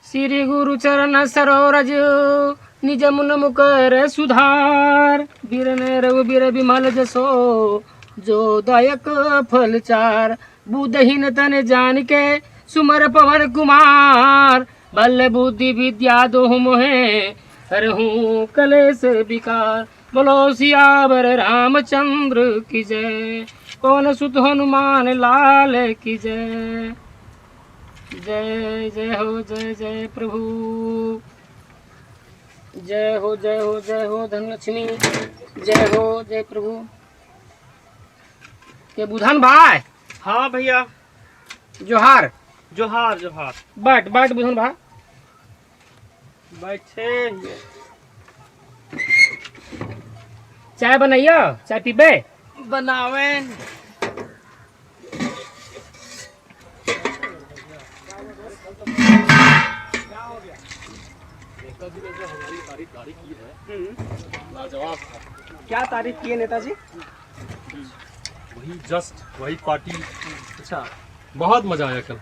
[SPEAKER 13] श्री गुरु चरण सरोरज निज मुन मुकर सुधार बीरन रघुबीर बिमल जसो जो दायक फल चार बुद्धहीन तन जान के सुमर पवन कुमार बल बुद्धि विद्या दोहु मोहे हरहूँ कलेश विकार बोलो सियावर रामचंद्र की जय पवन सुत हनुमान लाल की जय। जय जय हो जय जय प्रभु। जय हो जय हो जय हो धनलक्ष्मी। जय हो जय प्रभु। के बुधान भाई।
[SPEAKER 6] हाँ भैया।
[SPEAKER 13] जोहार
[SPEAKER 6] जोहार जोहार।
[SPEAKER 13] बैठ बैठ बुधान भाई
[SPEAKER 6] बैठे।
[SPEAKER 13] चाय बनाइयो, चाय पीबे।
[SPEAKER 6] बनावे।
[SPEAKER 3] लाजवाब था।
[SPEAKER 6] क्या तारीफ की है नेताजी?
[SPEAKER 3] वही पार्टी। अच्छा, बहुत मजा आया कल।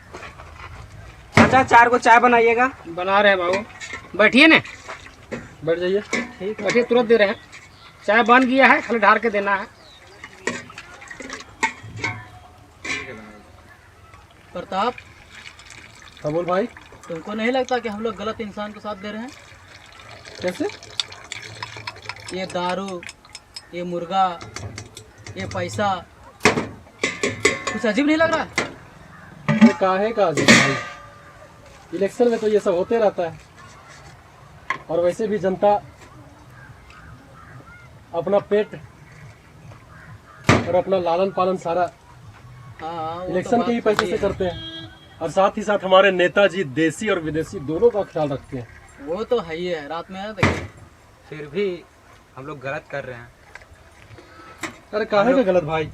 [SPEAKER 6] चाचा 4 को चाय बनाइएगा।
[SPEAKER 13] बना रहे हैं बाबू, बैठिए ना।
[SPEAKER 3] बैठ जाइए।
[SPEAKER 13] ठीक है, बैठिए, तुरंत दे रहे हैं। चाय बन गया है, खाली ढार के देना है।
[SPEAKER 6] प्रताप,
[SPEAKER 3] हाँ बोल भाई।
[SPEAKER 6] तुमको नहीं लगता कि हम लोग गलत इंसान को साथ दे रहे हैं?
[SPEAKER 3] कैसे?
[SPEAKER 6] ये दारू, ये मुर्गा, ये पैसा, कुछ अजीब नहीं लग रहा?
[SPEAKER 3] ये काहे का अजीब भाई, इलेक्शन में तो ये सब होते रहता है। और वैसे भी जनता अपना पेट और अपना लालन पालन सारा इलेक्शन के ही पैसे से करते हैं। और साथ ही साथ हमारे नेताजी देसी और विदेशी दोनों का ख्याल रखते हैं।
[SPEAKER 6] वो तो है ही है, रात में आया देखिए। फिर भी हम लोग गलत कर रहे हैं।
[SPEAKER 3] अरे काहे का गलत भाई,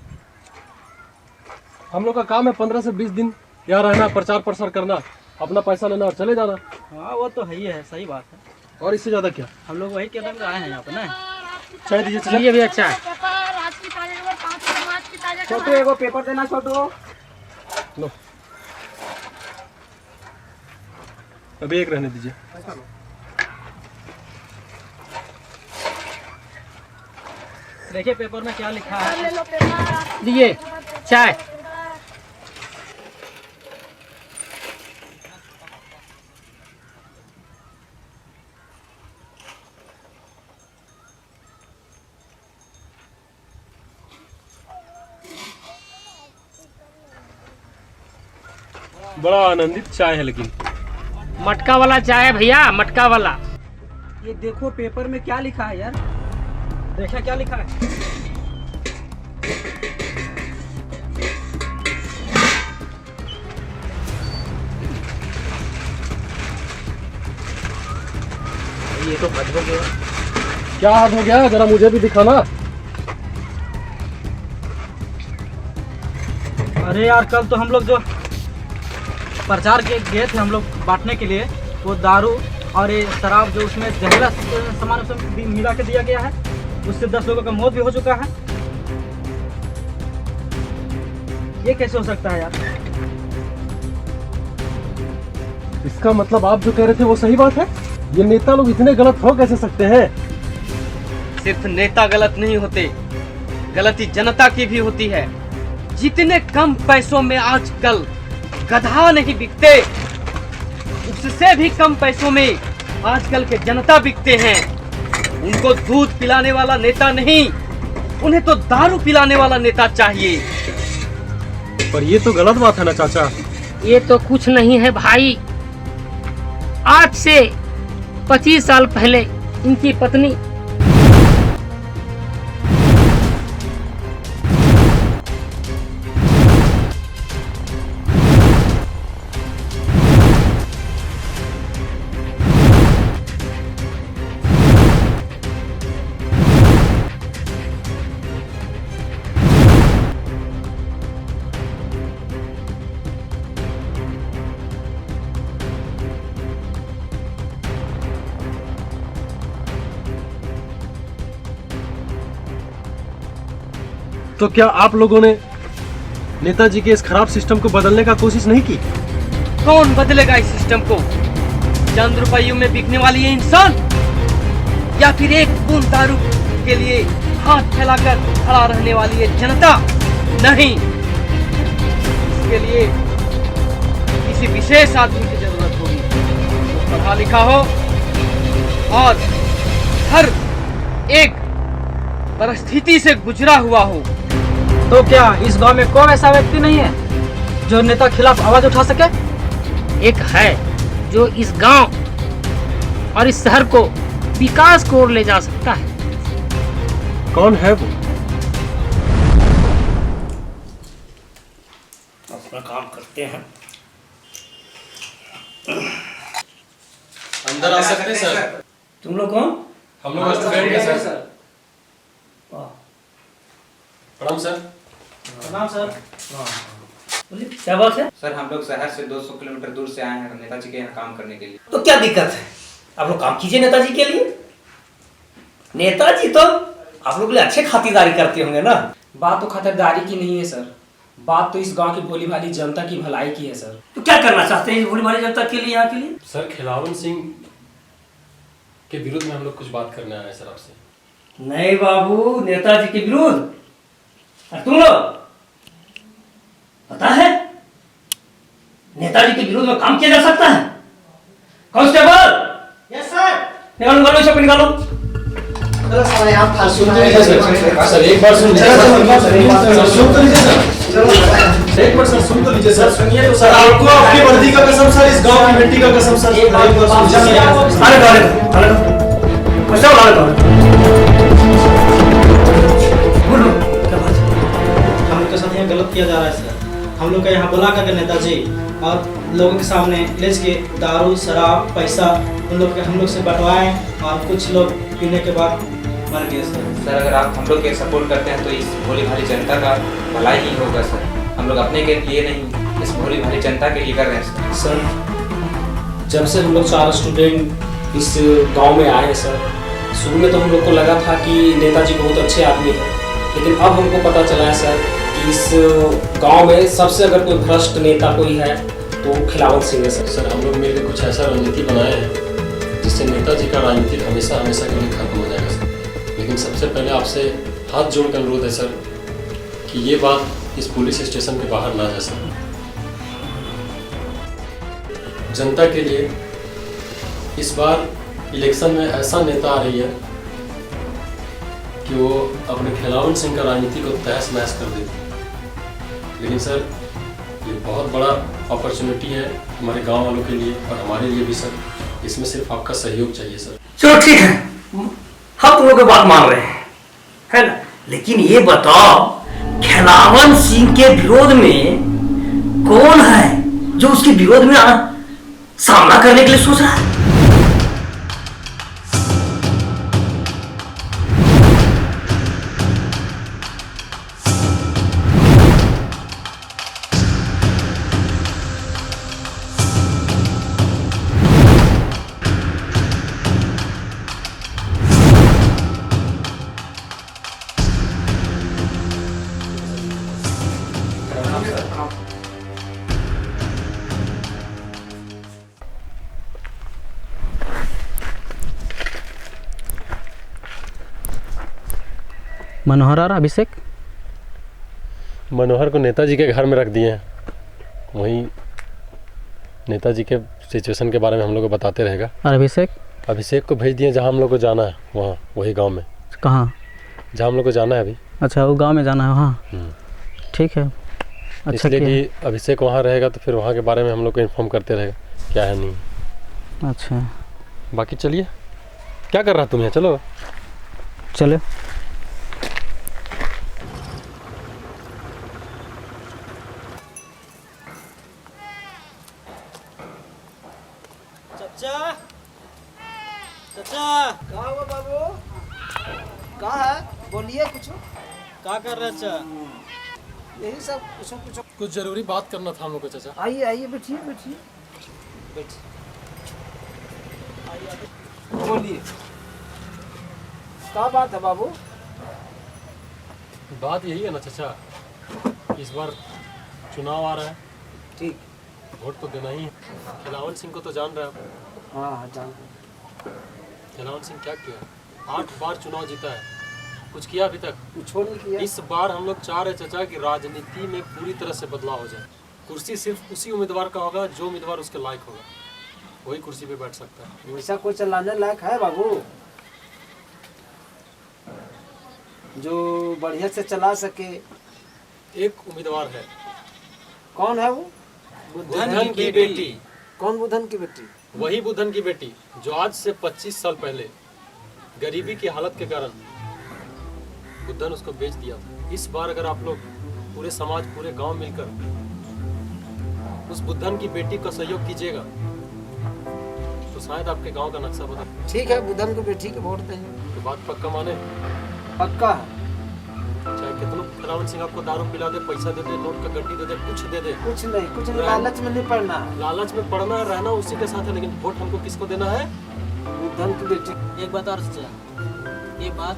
[SPEAKER 3] हम लोग का काम है 15 से 20 दिन यहाँ रहना, प्रचार प्रसार करना, अपना पैसा लेना और चले जाना।
[SPEAKER 6] हाँ वो तो है ही है, सही बात है।
[SPEAKER 3] और इससे ज्यादा क्या?
[SPEAKER 6] हम लोग वही कदम से आए हैं यहाँ पे ना।
[SPEAKER 3] चाय दीजिए।
[SPEAKER 13] चलिए भी अच्छा है।
[SPEAKER 6] छोटू एगो पेपर देना। छोटू
[SPEAKER 3] लो, अभी एक रहने दीजिए।
[SPEAKER 6] देखिए पेपर में क्या लिखा है।
[SPEAKER 13] दिए चाय।
[SPEAKER 3] बड़ा आनंदित चाय है, लेकिन
[SPEAKER 13] मटका वाला चाय है भैया, मटका वाला।
[SPEAKER 6] ये देखो पेपर में क्या लिखा है यार, देखा क्या लिखा है? ये तो हद हो गया।
[SPEAKER 3] क्या हद हो गया, जरा मुझे भी दिखाना।
[SPEAKER 6] अरे यार कल तो हम लोग जो प्रचार के गए थे हम लोग बांटने के लिए, वो दारू और ये शराब जो उसमें जहरीला सामान उसमें मिला के दिया गया है, उससे 10 लोगों का मौत भी हो चुका है। ये कैसे हो सकता है यार?
[SPEAKER 3] इसका मतलब आप जो कह रहे थे वो सही बात है? ये नेता लोग इतने गलत हो कैसे सकते हैं?
[SPEAKER 14] सिर्फ नेता गलत नहीं होते, गलती जनता की भी होती है। जितने कम पैसों में आजकल गधा नहीं बिकते, उससे भी कम पैसों में आजकल के जनता बिकते हैं। उनको दूध पिलाने वाला नेता नहीं, उन्हें तो दारू पिलाने वाला नेता चाहिए।
[SPEAKER 3] पर ये तो गलत बात है ना चाचा।
[SPEAKER 13] ये तो कुछ नहीं है भाई। आज से 25 साल पहले इनकी पत्नी
[SPEAKER 15] तो क्या आप लोगों ने नेताजी के इस खराब सिस्टम को बदलने का कोशिश नहीं की?
[SPEAKER 14] कौन बदलेगा इस सिस्टम को? चंद रुपयों में बिकने वाली ये इंसान, या फिर एक बूंद दारू के लिए हाथ फैलाकर खड़ा रहने वाली ये जनता? नहीं, इसके लिए किसी विशेष आदमी की जरूरत होगी जो पढ़ा लिखा हो और हर एक परिस्थिति से गुजरा हुआ हो।
[SPEAKER 11] तो क्या इस गांव में कोई ऐसा व्यक्ति नहीं है जो नेता खिलाफ आवाज उठा सके?
[SPEAKER 13] एक है जो इस गांव और इस शहर को विकास की ओर ले जा सकता है।
[SPEAKER 15] कौन है वो?
[SPEAKER 6] अपना काम करते हैं।
[SPEAKER 15] अंदर आ सकते हैं सर?
[SPEAKER 6] तुम लोग कौन?
[SPEAKER 15] हम लोग स्टूडेंट हैं सर। प्रणाम सर।
[SPEAKER 11] प्रणाम सर।
[SPEAKER 6] बोलिए, क्या बात है?
[SPEAKER 5] सर हम लोग शहर से 200 किलोमीटर दूर से आए हैं नेताजी के यहाँ काम करने के लिए।
[SPEAKER 6] तो क्या दिक्कत है? आप लोग काम कीजिए नेताजी के लिए। नेताजी तो आप लोग के लिए अच्छे खातिरदारी करते होंगे ना।
[SPEAKER 11] बात तो खातिरदारी की नहीं है सर, बात तो इस गांव की भोली भाली जनता की भलाई की है सर।
[SPEAKER 6] तो क्या करना चाहते हैं इस भोली भाली जनता के लिए, यहाँ के लिए?
[SPEAKER 15] सर खिलावन सिंह के विरुद्ध में हम लोग कुछ बात करने आए हैं सर आपसे।
[SPEAKER 6] नहीं बाबू, नेताजी के विरुद्ध? और तुम लोग पता है नेताजी के विरुद्ध में काम किया जा सकता है? कांस्टेबल! Yes sir. निकालो निकालो, सब निकालो।
[SPEAKER 15] सर एक बार सुन लीजिए सर। सुनिए तो सर। आपको आपकी वर्दी का कसम सर, इस गांव की मिट्टी का कसम सर।
[SPEAKER 11] हम लोग के साथ यहाँ गलत किया जा रहा है सर। हम लोग का यहाँ बुला करके नेताजी और लोगों के सामने लेज के दारू शराब पैसा उन लोग के हम लोग से बंटवाए और कुछ लोग पीने के बाद मर गए सर।
[SPEAKER 5] सर अगर आप हम लोग के सपोर्ट करते हैं तो इस भोली भाली जनता का भलाई ही होगा सर। हम लोग अपने के लिए नहीं, इस भोली भाली जनता के लिए कर रहे हैं
[SPEAKER 11] सर। जब से हम लोग 4 स्टूडेंट इस गांव में आए सर, शुरू में तो हम लोग को लगा था कि नेताजी बहुत अच्छे आदमी हैं, लेकिन अब हमको पता चला है सर कि इस गांव में सबसे अगर कोई भ्रष्ट नेता कोई है तो खिलावन सिंह है सर।
[SPEAKER 15] सर हम लोग मिलकर कुछ ऐसा रणनीति बनाए हैं जिससे नेताजी का राजनीतिक हमेशा हमेशा के लिए खत्म हो जाएगा सर। लेकिन सबसे पहले आपसे हाथ जोड़ कर अनुरोध है सर कि ये बात इस पुलिस स्टेशन के बाहर ना जाए सर। जनता के लिए इस बार इलेक्शन में ऐसा नेता आ रही है कि वो अपने खिलावन सिंह का राजनीति को तहस नहस कर देती है। लेकिन सर ये बहुत बड़ा अपॉर्चुनिटी है हमारे गांव वालों के लिए और हमारे लिए भी सर। इसमें सिर्फ आपका सहयोग चाहिए सर।
[SPEAKER 6] चलो ठीक है, हम तुम लोग की बात मान रहे हैं, है ना? लेकिन ये बताओ खिलावन सिंह के विरोध में कौन है जो उसके विरोध में सामना करने के लिए सोच रहा है?
[SPEAKER 11] मनोहर और अभिषेक?
[SPEAKER 15] मनोहर को नेताजी के घर में रख दिए हैं, वहीं नेताजी के सिचुएशन के बारे में हम लोग को बताते रहेगा।
[SPEAKER 11] और अभिषेक?
[SPEAKER 15] अभिषेक को भेज दिए जहाँ हम लोग को जाना है, वहाँ वही गांव में।
[SPEAKER 11] कहाँ?
[SPEAKER 15] जहाँ हम लोग को जाना है अभी।
[SPEAKER 11] अच्छा, वो गांव में जाना है वहाँ? ठीक है, अच्छा।
[SPEAKER 15] इसलिए कि अभिषेक वहाँ रहेगा तो फिर वहाँ के बारे में हम लोग को इन्फॉर्म करते रहेगा क्या है नहीं।
[SPEAKER 11] अच्छा,
[SPEAKER 15] बाकी चलिए, क्या कर रहा तुम यहाँ? चलो
[SPEAKER 11] चलो।
[SPEAKER 6] चाचा, चाचा,
[SPEAKER 9] कहाँ हुआ बाबू? कहाँ है? बोलिए कुछ।
[SPEAKER 6] क्या कर रहे चाचा?
[SPEAKER 9] यही सब कुछ
[SPEAKER 15] कुछ जरूरी बात करना था हम लोग को चाचा।
[SPEAKER 9] आइए आइए, बैठिए बैठिए बैठिए। बोलिए, क्या बात है बाबू?
[SPEAKER 15] बात यही है ना चाचा, इस बार चुनाव आ रहा है,
[SPEAKER 9] ठीक,
[SPEAKER 15] वोट तो देना ही है। खिलावन सिंह को तो जान रहे हैं आप?
[SPEAKER 9] हाँ जान।
[SPEAKER 15] खिलावन सिंह क्या किया, 8 बार चुनाव जीता है, कुछ किया अभी तक?
[SPEAKER 9] कुछ नहीं किया।
[SPEAKER 15] इस बार हम लोग चाह रहे चाचा कि राजनीति में पूरी तरह से बदलाव हो जाए। कुर्सी सिर्फ उसी उम्मीदवार का होगा जो उम्मीदवार उसके लायक होगा, वही कुर्सी पे बैठ सकता है।
[SPEAKER 9] वैसा कोई चलाने लायक है बाबू, जो बढ़िया से चला सके?
[SPEAKER 15] एक उम्मीदवार है।
[SPEAKER 9] कौन है वो?
[SPEAKER 15] बुधन की बेटी।
[SPEAKER 9] कौन बुधन की बेटी?
[SPEAKER 15] वही बुधन की बेटी जो आज से 25 साल पहले गरीबी की हालत के कारण बुधन उसको बेच दिया था। इस बार अगर आप लोग पूरे समाज, पूरे गांव मिलकर उस बुधन की बेटी का सहयोग कीजिएगा तो शायद आपके गांव का नक्शा बदल।
[SPEAKER 9] ठीक है, बुधन की बेटी के वोट देंगे।
[SPEAKER 15] तो बात पक्का माने?
[SPEAKER 9] पक्का है।
[SPEAKER 15] चाहे कितना खिलावन सिंह आपको दारू पिला दे, पैसा दे दे, नोट का गड्डी दे दे, कुछ दे दे,
[SPEAKER 9] कुछ नहीं, लालच में नहीं पड़ना है।
[SPEAKER 15] लालच में पड़ना है, रहना उसी के साथ है, लेकिन वोट हमको किसको देना है?
[SPEAKER 9] बुधन की बेटी।
[SPEAKER 16] एक बात और ये बात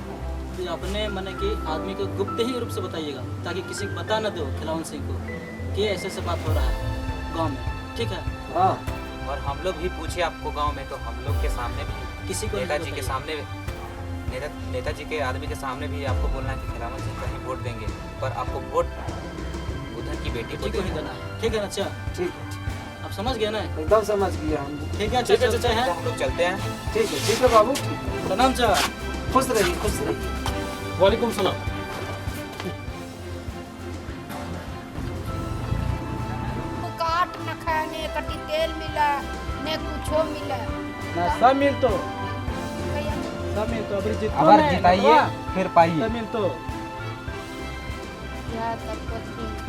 [SPEAKER 16] फिर अपने मन के आदमी को गुप्त ही रूप से बताइएगा, ताकि किसी को बता न दो खिलावन सिंह को कि ऐसे ऐसे बात हो रहा है गांव में, ठीक है?
[SPEAKER 9] हाँ।
[SPEAKER 5] और हम लोग भी पूछे आपको गांव में, तो हम लोग के सामने भी
[SPEAKER 16] किसी को
[SPEAKER 5] नेताजी के सामने, नेताजी के आदमी के सामने भी आपको बोलना है कि खिलावन सिंह को ही वोट देंगे, पर आपको वोट बुधन की बेटी को
[SPEAKER 16] ही देना है। ठीक है ना? अच्छा
[SPEAKER 9] ठीक है,
[SPEAKER 16] आप समझ गए ना?
[SPEAKER 9] एकदम समझ गया हम।
[SPEAKER 16] ठीक है, चलते हैं,
[SPEAKER 5] हम लोग चलते हैं।
[SPEAKER 9] ठीक है बाबू,
[SPEAKER 16] प्रणाम चा।
[SPEAKER 9] खुश रहिए, खुश रहिए।
[SPEAKER 15] वालेकुम सलाम।
[SPEAKER 17] काट न खाए, ने कटी तेल मिला, ने कुछो मिला
[SPEAKER 9] ना, सब मिल तो अभी जिताइए फिर पाइए। सब मिल तो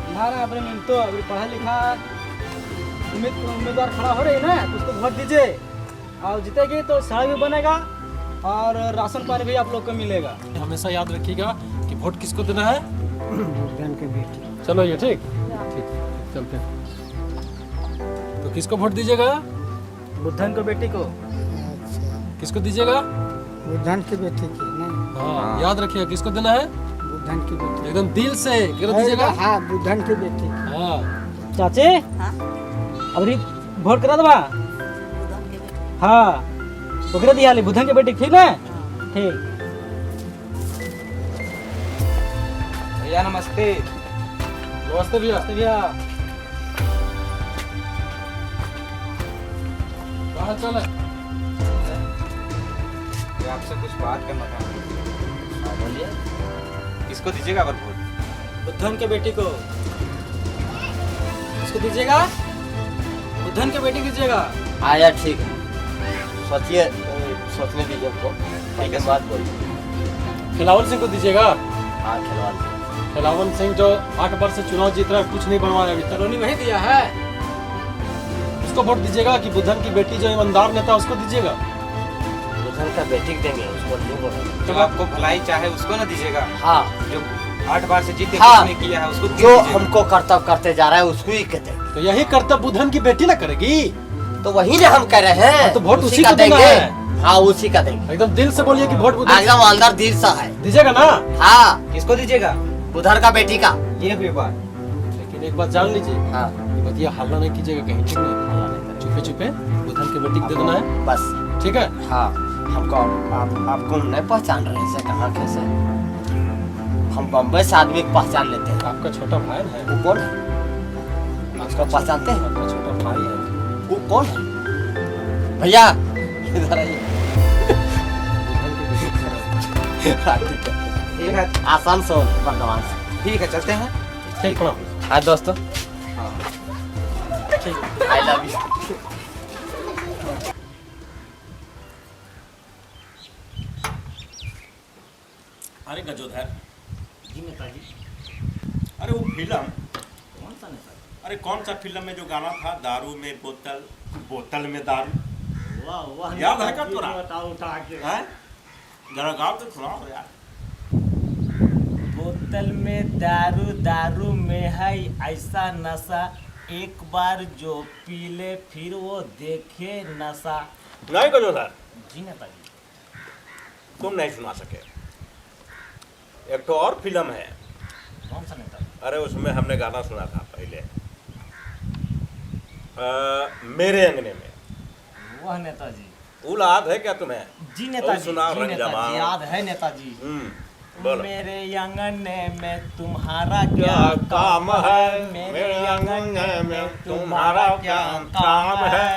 [SPEAKER 9] हमारा अभी मिल तो अभी पढ़ा लिखा उम्मीदवार खड़ा हो रही है ना, तो उसको वोट दीजिए और जीतेगी तो सड़क भी बनेगा और राशन पानी भी आप लोग को मिलेगा।
[SPEAKER 15] हमेशा याद रखिएगा कि वोट किसको देना है?
[SPEAKER 9] बुधन की बेटी।
[SPEAKER 15] चलो ये ठीक चलते हैं। तो किसको वोट दीजिएगा?
[SPEAKER 9] बुधन को बेटी को।
[SPEAKER 15] किसको दीजिएगा?
[SPEAKER 9] बुधन की बेटी की।
[SPEAKER 15] हाँ, याद रखिएगा किसको देना है?
[SPEAKER 9] बुधन की बेटी।
[SPEAKER 15] एकदम दिल से किसको दीजिएगा?
[SPEAKER 9] हाँ, बुधन की बेटी।
[SPEAKER 15] हाँ
[SPEAKER 9] चाचे, अभी वोट करा दबा। हाँ, ओकरे दिया ले बुधन की बेटी, ठीक ना? ठीक।
[SPEAKER 5] भैया नमस्ते।
[SPEAKER 15] नमस्ते भैया।
[SPEAKER 9] भैया
[SPEAKER 15] कहाँ चल है?
[SPEAKER 5] आपसे कुछ बात करना था। बोलिए। किसको दीजिएगा अगर वोट?
[SPEAKER 9] बुधन के बेटी को। किसको दीजिएगा? बुधन के बेटी दीजिएगा।
[SPEAKER 10] आया ठीक है, सोचिए, सोचने दीजिए हमको, ठीक है? बात बोलिए।
[SPEAKER 15] खिलावन सिंह को दीजिएगा?
[SPEAKER 10] हाँ,
[SPEAKER 15] खिलावन सिंह जो 8 बार से चुनाव जीत रहा है, कुछ नहीं बनवाया अभी तक।
[SPEAKER 9] कॉलोनी में ही दिया है।
[SPEAKER 15] उसको वोट दीजिएगा कि बुधन की बेटी जो ईमानदार नेता उसको दीजिएगा?
[SPEAKER 10] बुधन का बेटी देंगे, उसको नहीं बोलेंगे।
[SPEAKER 5] जो आपको भलाई चाहे उसको ना दीजिएगा?
[SPEAKER 10] हाँ।
[SPEAKER 5] जो 8 बार से जीत के
[SPEAKER 10] हाँ,
[SPEAKER 5] कुछ नहीं किया है उसको
[SPEAKER 10] जो हमको कर्तव्य करते जा रहा है उसको ही कहते हैं।
[SPEAKER 15] तो यही कर्तव्य बुधन की बेटी ना करेगी?
[SPEAKER 10] तो वही ना हम कह रहे हैं।
[SPEAKER 15] तो वोट उसी
[SPEAKER 10] का
[SPEAKER 15] को देना
[SPEAKER 10] देंगे।
[SPEAKER 15] है।
[SPEAKER 10] हाँ, उसी का देंगे।
[SPEAKER 15] एकदम दिल से बोलिए कि वोट बुधन।
[SPEAKER 10] एकदम अंदर दिल सा है।
[SPEAKER 15] दीजिएगा ना?
[SPEAKER 10] हाँ।
[SPEAKER 5] किसको दीजिएगा?
[SPEAKER 10] बुधन का बेटी का।
[SPEAKER 5] ये भी बात।
[SPEAKER 15] लेकिन एक बात जान लीजिए।
[SPEAKER 10] हाँ।
[SPEAKER 15] ये हल्ला नहीं कीजिएगा कहीं, ठीक नहीं? चुपे चुपे बुधन की बेटी को दे देना है
[SPEAKER 10] बस,
[SPEAKER 15] ठीक है?
[SPEAKER 10] हाँ। हमको आपको नहीं पहचान रहे हैं कहाँ कैसे? हम बम्बई से आदमी को पहचान लेते हैं।
[SPEAKER 15] आपका छोटा भाई है।
[SPEAKER 10] वो कौन है? उसको पहचानते हैं?
[SPEAKER 15] आपका छोटा भाई है।
[SPEAKER 10] वो कौन है? भैया इधर आइए।
[SPEAKER 5] ठीक है,
[SPEAKER 10] आसनसोल बर्धमान से।
[SPEAKER 5] ठीक है, चलते हैं।
[SPEAKER 15] ठीक है।
[SPEAKER 10] हाँ दोस्तों, आई लव यू।
[SPEAKER 7] अरे गजोधर
[SPEAKER 6] जी नेताजी।
[SPEAKER 7] अरे वो फिल्म
[SPEAKER 6] कौन सा नेताजी?
[SPEAKER 7] अरे कौन सा फिल्म में जो गाना था, दारू में बोतल, बोतल में दारू?
[SPEAKER 6] वाह वाह,
[SPEAKER 7] याद है क्या तोरा?
[SPEAKER 6] बताओ उठा के।
[SPEAKER 7] हैं? जरा गाओ तो सुनाओ यार।
[SPEAKER 6] बोतल में दारू, दारू में है ऐसा नशा, एक बार जो पी ले फिर वो देखे नशा।
[SPEAKER 7] नहीं गजोधर,
[SPEAKER 6] जी नेताजी।
[SPEAKER 7] तुम नहीं सुना सके। एक तो और फिल्म है,
[SPEAKER 6] कौन सा नेता?
[SPEAKER 7] अरे उसमें हमने गाना सुना था पहले, मेरे अंगने में।
[SPEAKER 6] वह नेताजी
[SPEAKER 7] वो याद है क्या तुम्हें?
[SPEAKER 6] जी नेताजी,
[SPEAKER 7] सुना
[SPEAKER 6] जी नेताजी, याद है नेताजी।
[SPEAKER 7] बोलो।
[SPEAKER 6] मेरे अंगने में तुम्हारा क्या काम है, मेरे अंगने में तुम्हारा क्या काम है,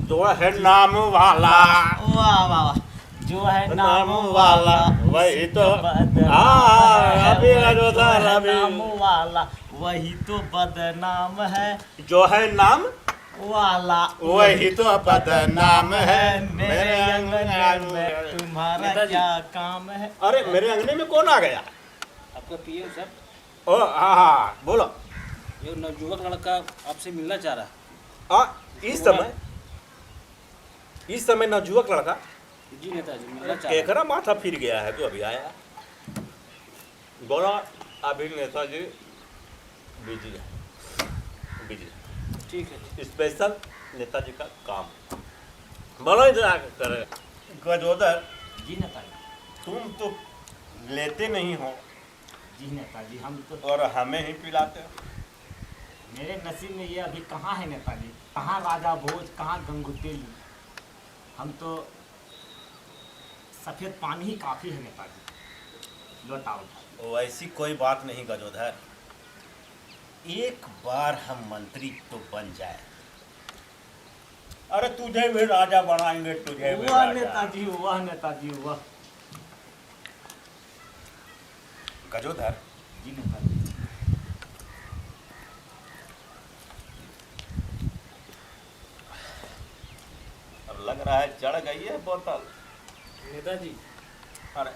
[SPEAKER 7] जो है नाम वाला,
[SPEAKER 6] वाह वाह, जो है नाम वाला
[SPEAKER 7] वही तो
[SPEAKER 6] अभी नाम वाला वही तो बदनाम है,
[SPEAKER 7] जो है नाम
[SPEAKER 6] वाला
[SPEAKER 7] वही तो बदनाम है,
[SPEAKER 6] मेरे अंगने में तुम्हारा क्या काम है।
[SPEAKER 7] अरे मेरे अंगने में कौन आ गया?
[SPEAKER 16] आपका पीएम सर।
[SPEAKER 7] ओ हाँ बोलो।
[SPEAKER 16] ये नवयुवक लड़का आपसे मिलना चाह रहा है।
[SPEAKER 7] इस समय नवयुवक लड़का?
[SPEAKER 16] जी नेताजी मिलना चाह रहा है।
[SPEAKER 7] केकरा माथा फिर गया है तो अभी आया। बोला अभी नेताजी बिजी है, बिजी।
[SPEAKER 16] ठीक है,
[SPEAKER 7] स्पेशल नेताजी का काम। बोलो इधर करे गजोदर।
[SPEAKER 6] जी नेताजी।
[SPEAKER 7] तुम तो लेते नहीं हो।
[SPEAKER 6] जी नेताजी, हम तो
[SPEAKER 7] और हमें ही पिलाते हो।
[SPEAKER 6] मेरे नसीब में ये अभी कहाँ है नेताजी, कहाँ राजा भोज, कहाँ गंगुतेली। हम तो सफेद पानी ही काफी है नेताजी। लौटाओ।
[SPEAKER 7] वैसी कोई बात नहीं गजोधर, एक बार हम मंत्री तो बन जाए। अरे तुझे भी राजा बनाएंगे, तुझे भी
[SPEAKER 6] वाह
[SPEAKER 7] राजा।
[SPEAKER 6] नेताजी, वाह नेताजी, वाह।
[SPEAKER 7] गजोधर।
[SPEAKER 6] जी नेताजी।
[SPEAKER 7] अब लग रहा है चढ़ गई है बोतल।
[SPEAKER 16] नेताजी,
[SPEAKER 7] अरे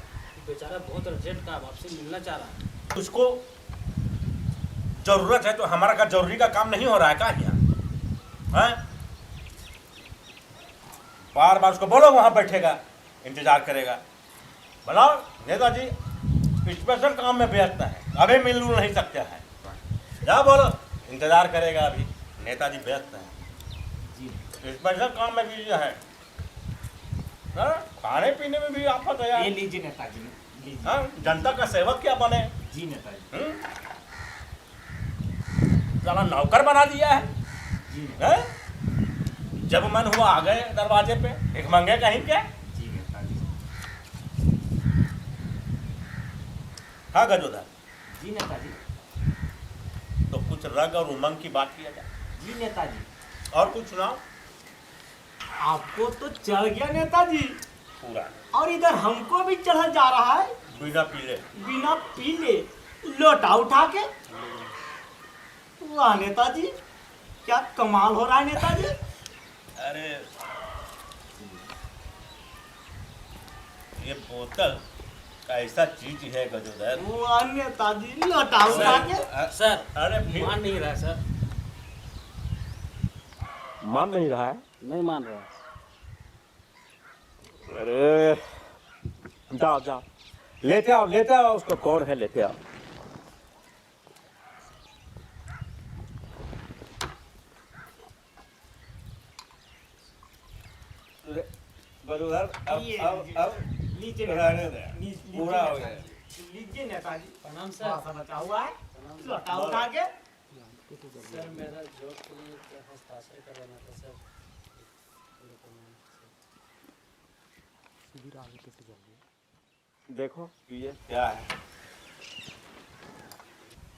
[SPEAKER 16] बेचारा बहुत अर्जेंट काम आपसे मिलना चाह रहा है।
[SPEAKER 7] उसको जरूरत है तो हमारा का जरूरी का काम नहीं हो रहा है क्या यहाँ? हैं? बार बार उसको बोलो, वहां बैठेगा, इंतजार करेगा। बुलाओ नेताजी स्पेशल काम में व्यस्त है, अभी मिल नहीं सकते हैं। जा बोलो, इंतजार करेगा, अभी नेताजी व्यस्त है, स्पेशल काम में बिजी है। खाने पीने में भी आफत है यार।
[SPEAKER 6] ये लीजिए नेताजी, लीजिए।
[SPEAKER 7] हाँ, जनता का सेवक क्या बने?
[SPEAKER 6] जी नेताजी।
[SPEAKER 7] साला नौकर बना दिया है।
[SPEAKER 6] जी
[SPEAKER 7] है? जब मन हुआ आ गए दरवाजे पे, एक मंगे कहीं के।
[SPEAKER 6] जी नेताजी।
[SPEAKER 7] हाँ गजोधर।
[SPEAKER 6] जी नेताजी।
[SPEAKER 7] तो कुछ रग और उमंग की बात किया जाए।
[SPEAKER 6] जी नेताजी।
[SPEAKER 7] और कुछ सुनाओ।
[SPEAKER 6] आपको तो चढ़ गया नेताजी
[SPEAKER 7] पूरा,
[SPEAKER 6] और इधर हमको भी चढ़ा जा रहा है
[SPEAKER 7] बिना पीले।
[SPEAKER 6] बिना पीले, लोटा उठा के। वाह नेताजी, क्या कमाल हो रहा है नेताजी।
[SPEAKER 7] अरे ये बोतल ऐसा चीज है गजोधर।
[SPEAKER 6] वाह नेताजी, लोटा उठा के।
[SPEAKER 16] सर
[SPEAKER 7] अरे
[SPEAKER 16] मान नहीं रहा है सर।
[SPEAKER 7] मान नहीं रहा है?
[SPEAKER 16] नहीं मान रहा है।
[SPEAKER 7] अरे जाओ जाओ, लेते आओ उसको। कौन है? लेते आओ। गजोधर अब
[SPEAKER 6] लीजिए
[SPEAKER 7] रहने दे, पूरा हो गया।
[SPEAKER 6] लीजिए नेताजी।
[SPEAKER 16] प्रणाम सर।
[SPEAKER 6] बचा हुआ है, लोटा उठा के।
[SPEAKER 16] सर मेरा जॉब के लिए हस्ताक्षर करवाना था सर।
[SPEAKER 7] देखो ये क्या है?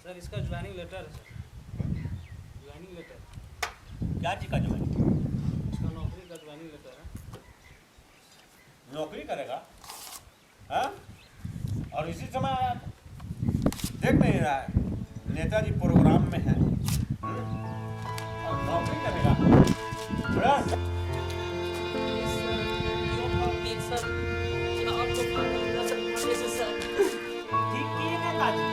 [SPEAKER 16] सर इसका ज्वाइनिंग लेटर है सर। Joining letter.
[SPEAKER 7] क्या चीज का ज्वाइनिंग?
[SPEAKER 16] इसका नौकरी का ज्वाइनिंग लेटर है।
[SPEAKER 7] नौकरी करेगा? हाँ? और इसी समय आया था? देख नहीं रहा है नेताजी प्रोग्राम में है। और नौकरी करेगा? बड़ा
[SPEAKER 6] ठीक किए नेताजी।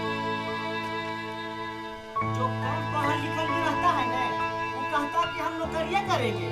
[SPEAKER 6] जो कम पढ़ा लिखा भी रहता है ना, वो कहता कि हम नौकरियां करेंगे।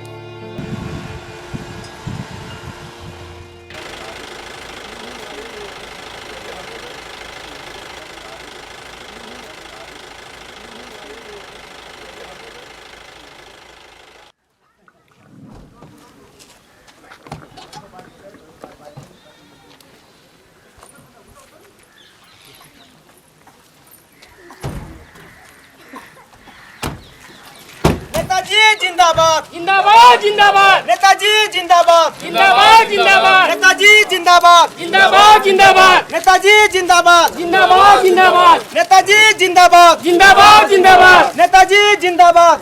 [SPEAKER 9] जिंदाबाद
[SPEAKER 13] जिंदाबाद जिंदाबाद
[SPEAKER 9] नेताजी जिंदाबाद
[SPEAKER 13] जिंदाबाद जिंदाबाद
[SPEAKER 9] नेताजी जिंदाबाद
[SPEAKER 13] जिंदाबाद जिंदाबाद
[SPEAKER 9] नेताजी जिंदाबाद
[SPEAKER 13] जिंदाबाद जिंदाबाद
[SPEAKER 9] नेताजी जिंदाबाद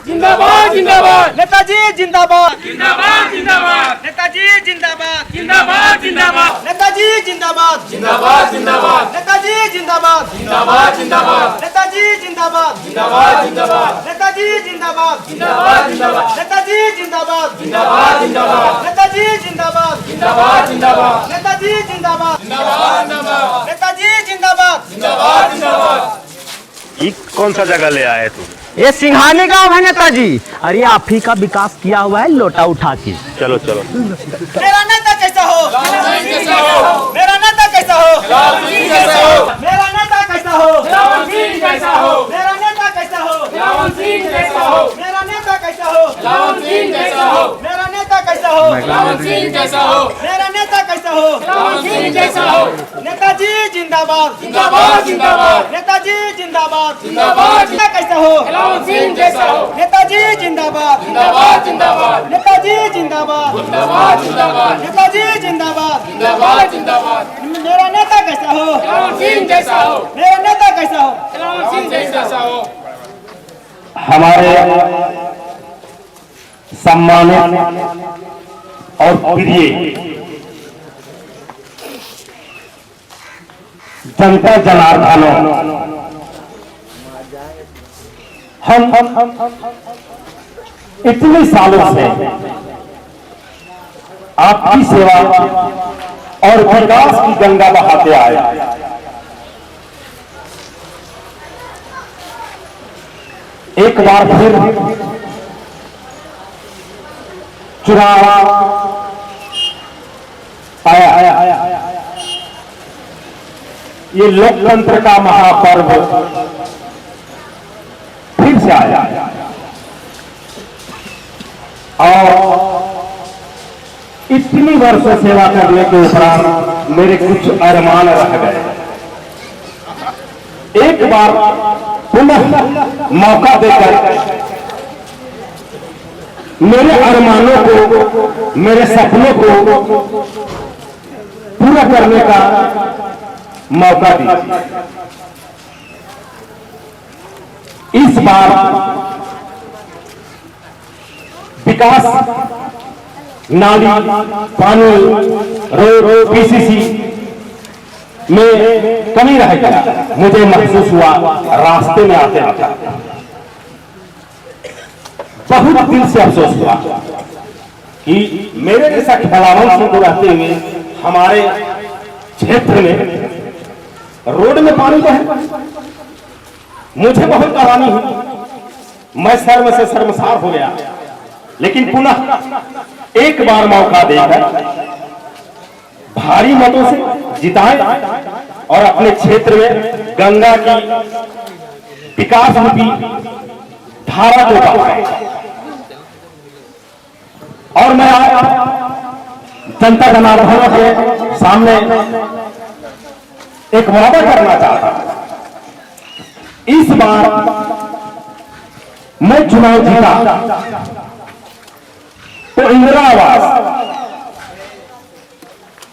[SPEAKER 13] जिंदाबाद जिंदाबाद
[SPEAKER 9] नेताजी जिंदाबाद
[SPEAKER 13] जिंदाबाद जिंदाबाद
[SPEAKER 9] नेताजी जिंदाबाद
[SPEAKER 13] जिंदाबाद जिंदाबाद
[SPEAKER 9] नेताजी जिंदाबाद
[SPEAKER 13] जिंदाबाद जिंदाबाद
[SPEAKER 9] नेताजी जिंदाबाद
[SPEAKER 13] जिंदाबाद जिंदाबाद
[SPEAKER 9] नेताजी जिंदाबाद
[SPEAKER 13] जिंदाबाद जिंदाबाद
[SPEAKER 9] नेताजी जिंदाबाद
[SPEAKER 13] जिंदाबाद जिंदाबाद
[SPEAKER 9] नेताजी जिंदाबाद
[SPEAKER 13] जिंदाबाद जिंदाबाद
[SPEAKER 9] नेताजी जिंदाबाद
[SPEAKER 13] जिंदाबाद जिंदाबाद
[SPEAKER 9] नेताजी जिंदाबाद
[SPEAKER 13] जिंदाबाद जिंदाबाद
[SPEAKER 9] नेताजी जिंदाबाद
[SPEAKER 13] जिंदाबाद जिंदाबाद
[SPEAKER 9] नेताजी जिंदाबाद
[SPEAKER 13] जिंदाबाद जिंदाबाद।
[SPEAKER 7] ये कौन सा जगह ले आए तुम?
[SPEAKER 18] ये सिंघानी गांव है नेताजी। अरे आप ही का विकास किया हुआ है लोटा उठा के।
[SPEAKER 7] चलो चलो।
[SPEAKER 9] मेरा नेता कैसा हो? मेरा नेता कैसा हो? मेरा नेता कैसा हो? मेरा नेता कैसा हो? मेरा नेता कैसा हो? मेरा नेता कैसा हो? मेरा नेता कैसा हो? मेरा नेता कैसा हो? नेताजी जिंदाबाद
[SPEAKER 13] जिंदाबाद जिंदाबाद
[SPEAKER 9] नेताजी जिंदाबाद
[SPEAKER 13] जिंदाबाद
[SPEAKER 9] कैसा हो? नेताजी जिंदाबाद
[SPEAKER 13] जिंदाबाद जिंदाबाद
[SPEAKER 9] नेताजी जिंदाबाद
[SPEAKER 13] जिंदाबाद जिंदाबाद
[SPEAKER 9] नेताजी जिंदाबाद
[SPEAKER 13] जिंदाबाद जिंदाबाद
[SPEAKER 9] मेरा नेता कैसा हो?
[SPEAKER 13] जैसा हो
[SPEAKER 9] मेरा नेता कैसा हो?
[SPEAKER 13] जैसा हो।
[SPEAKER 7] हमारे सम्मानित और प्रिय जनता जनार्दनों, हम इतने सालों से आपकी सेवा और विकास की गंगा बहाते आए। एक बार फिर चुनाव आया। ये लोकतंत्र का महापर्व फिर से आया और इतनी वर्षों सेवा करने के उपरांत मेरे कुछ अरमान रह गए। एक बार पुनः मौका देकर मेरे अरमानों को, मेरे सपनों को पूरा करने का मौका दीजिए। इस बार विकास, नाली, पानी, रोड, पीसीसी में कमी रह गया। मुझे महसूस हुआ रास्ते में आते आते बहुत दिल से अफसोस हुआ कि मेरे जैसा खिलावन सिंह को रहते हुए हमारे क्षेत्र में रोड में पानी तो है, मुझे बहुत कहानी हुई, मैं शर्म से शर्मसार हो गया। लेकिन पुनः एक बार मौका देकर भारी मतों से जिताएं और अपने क्षेत्र में गंगा की विकास रूपी धारा को बढ़ाएं। और मैं जनता जनार्दनों के सामने एक वादा करना चाहता हूं। इस बार मैं चुनाव जीता तो इंदिरा आवास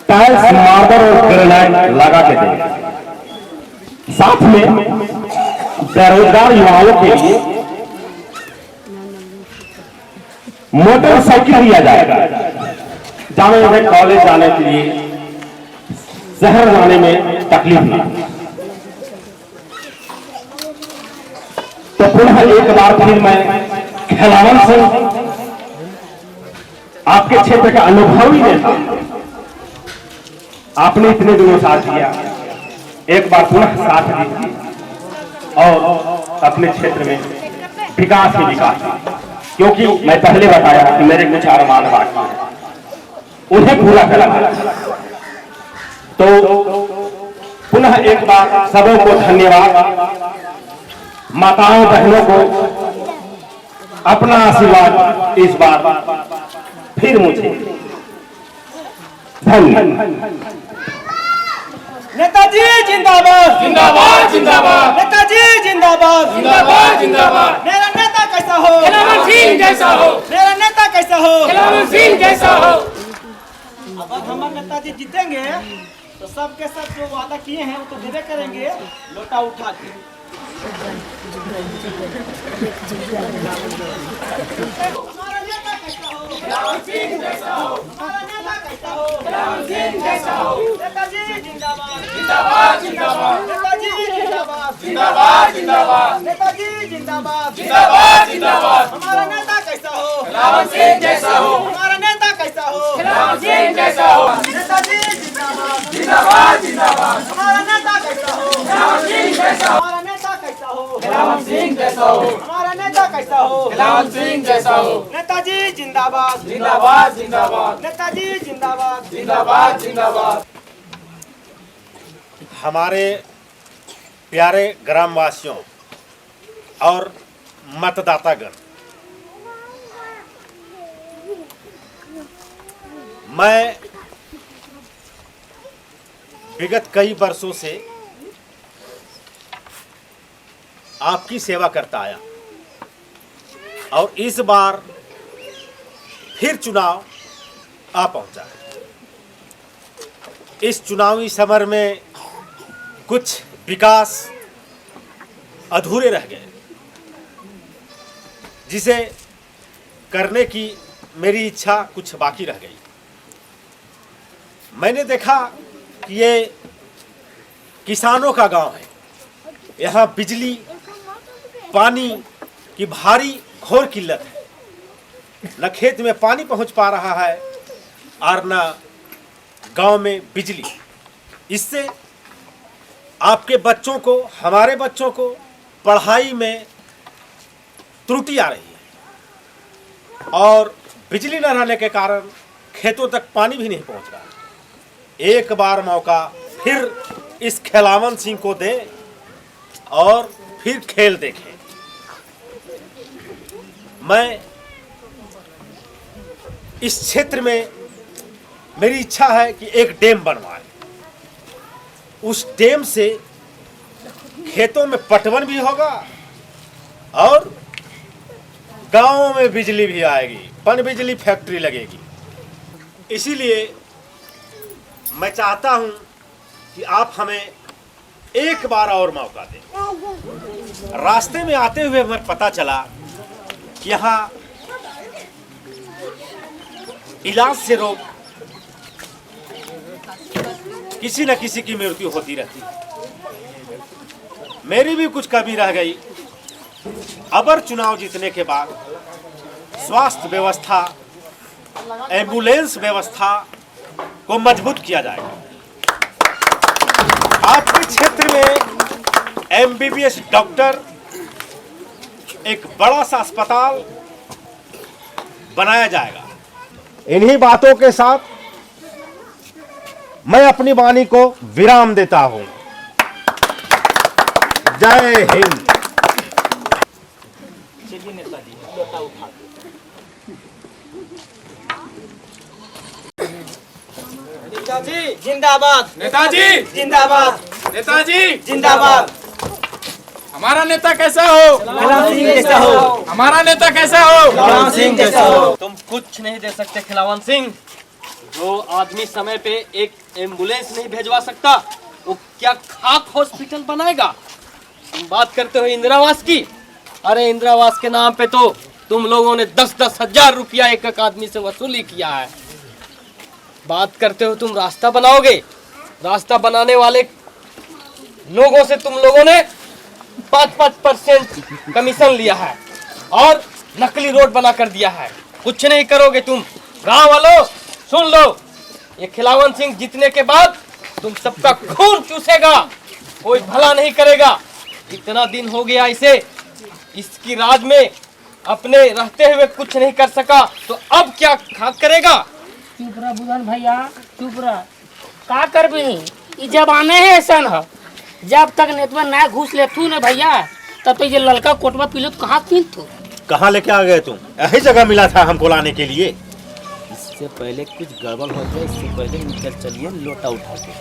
[SPEAKER 7] टाइल्स, मार्बल और ग्रेनाइट लगा के देंगे। साथ में बेरोजगार युवाओं के लिए मोटरसाइकिल दिया जाएगा, जहां उन्हें कॉलेज जाने के लिए, शहर जाने में तकलीफ नहीं। तो पुनः एक बार फिर मैं खिलावन से आपके क्षेत्र का अनुभवी नेता, आपने इतने दिनों साथ दिया, एक बार पुनः साथ दीजिए और अपने क्षेत्र में विकास ही विकास, क्योंकि मैं पहले बताया कि मेरे कुछ अरमान बाकी हैं, उन्हें पूरा करना है। तो पुनः एक बार सबों को धन्यवाद, माताओं बहनों को अपना आशीर्वाद इस बार फिर मुझे धन्यवाद।
[SPEAKER 9] नेताजी जिंदाबाद
[SPEAKER 13] जिंदाबाद जिंदाबाद
[SPEAKER 9] नेताजी जिंदाबाद
[SPEAKER 6] जिंदाबाद
[SPEAKER 13] जिंदाबाद जिंदाबाद।
[SPEAKER 6] मेरा नेता कैसा हो?
[SPEAKER 13] खिलावन सिंह जैसा हो।
[SPEAKER 6] मेरा नेता कैसा हो?
[SPEAKER 13] खिलावन सिंह जैसा हो।
[SPEAKER 6] अगर हमारे नेताजी जीतेंगे तो सबके सब जो वादा किए हैं वो तो देवे करेंगे, लोटा उठा के। हमारा नेता कैसा हो?
[SPEAKER 13] खिलावन सिंह जैसा हो।
[SPEAKER 6] हमारा नेता कैसा हो?
[SPEAKER 13] खिलावन सिंह जैसा हो।
[SPEAKER 6] नेताजी जिंदाबाद
[SPEAKER 13] जिंदाबाद जिंदाबाद।
[SPEAKER 6] नेताजी जिंदाबाद
[SPEAKER 13] जिंदाबाद जिंदाबाद।
[SPEAKER 6] नेताजी जिंदाबाद
[SPEAKER 13] जिंदाबाद जिंदाबाद।
[SPEAKER 6] हमारा नेता कैसा हो?
[SPEAKER 13] खिलावन सिंह जैसा हो।
[SPEAKER 6] हमारा नेता कैसा हो?
[SPEAKER 13] खिलावन सिंह जैसा हो।
[SPEAKER 6] नेताजी जिंदाबाद
[SPEAKER 13] जिंदाबाद जिंदाबाद।
[SPEAKER 6] हमारा नेता कैसा हो?
[SPEAKER 13] खिलावन सिंह जैसा हो।
[SPEAKER 6] हमारा नेता कैसा हो?
[SPEAKER 13] खिलावन सिंह जैसा हो।
[SPEAKER 6] हमारा नेता कैसा हो?
[SPEAKER 13] खिलावन सिंह जैसा हो।
[SPEAKER 6] नेताजी जिंदाबाद
[SPEAKER 13] जिंदाबाद जिंदाबाद।
[SPEAKER 6] नेताजी जिंदाबाद
[SPEAKER 13] जिंदाबाद जिंदाबाद।
[SPEAKER 7] हमारे प्यारे ग्रामवासियों और मतदातागण, मैं विगत कई वर्षों से आपकी सेवा करता आया और इस बार फिर चुनाव आ पहुंचा है। इस चुनावी समर में कुछ विकास अधूरे रह गए, जिसे करने की मेरी इच्छा कुछ बाकी रह गई। मैंने देखा कि ये किसानों का गांव है। यहाँ बिजली पानी की भारी घोर किल्लत है। न खेत में पानी पहुंच पा रहा है और न गांव में बिजली। इससे आपके बच्चों को, हमारे बच्चों को पढ़ाई में त्रुटि आ रही है और बिजली न रहने के कारण खेतों तक पानी भी नहीं पहुंच रहा। एक बार मौका फिर इस खिलावन सिंह को दे और फिर खेल देखें। मैं इस क्षेत्र में, मेरी इच्छा है कि एक डैम बनवाए। उस डैम से खेतों में पटवन भी होगा और गांवों में बिजली भी आएगी, पन बिजली फैक्ट्री लगेगी। इसीलिए मैं चाहता हूं कि आप हमें एक बार और मौका दें। रास्ते में आते हुए हमें पता चला कि यहाँ इलाज से रोग किसी न किसी की मृत्यु होती रहती है। मेरी भी कुछ कमी रह गई। अबर चुनाव जीतने के बाद स्वास्थ्य व्यवस्था, एम्बुलेंस व्यवस्था को मजबूत किया जाएगा। आपके क्षेत्र में एमबीबीएस डॉक्टर, एक बड़ा सा अस्पताल बनाया जाएगा। इन्हीं बातों के साथ मैं अपनी वाणी को विराम देता हूं। जय हिंद।
[SPEAKER 6] चलिए नेताजी, लोटा उठा नेताजी जिंदाबाद।
[SPEAKER 13] नेताजी
[SPEAKER 6] जिंदाबाद।
[SPEAKER 13] नेताजी
[SPEAKER 6] जिंदाबाद।
[SPEAKER 13] हमारा नेता कैसा हो?
[SPEAKER 6] खिलावन सिंह जैसा हो।
[SPEAKER 13] हमारा नेता कैसा हो?
[SPEAKER 6] खिलावन सिंह जैसा हो।
[SPEAKER 14] तुम कुछ नहीं दे सकते खिलावन सिंह। जो आदमी समय पे एक एम्बुलेंस नहीं भेजवा सकता, वो क्या खाक हॉस्पिटल बनाएगा? तुम बात करते हो इंदिरा आवास की। अरे इंदिरा आवास के नाम पे तो तुम लोगों ने 10-10 हजार रुपया एक एक आदमी से वसूली किया है। बात करते हो तुम रास्ता बनाओगे। रास्ता बनाने वाले लोगों से तुम लोगों ने 5% कमीशन लिया है और नकली रोड बना कर दिया है। कुछ नहीं करोगे तुम। गांव वालों सुन लो, ये खिलावन सिंह जीतने के बाद तुम सबका खून चूसेगा, कोई भला नहीं करेगा। इतना दिन हो गया इसे, इसकी राज में अपने रहते हुए कुछ नहीं कर सका, तो अब क्या करेगा?
[SPEAKER 13] चुप रह बुधन भैया, चुप रह। का कर भी ई जमाने है ऐसा न। जब तक नेतवा ना घुस ले तू न भैया, तब तो ये ललका कोटवा पीलो तो कहाँ पीन तू?
[SPEAKER 7] कहाँ लेके आ गए तुम? यही जगह मिला था हमको लाने के लिए।
[SPEAKER 16] इससे पहले कुछ गड़बड़ हो जाए, इससे पहले निकल चलिए लोटा उठा के।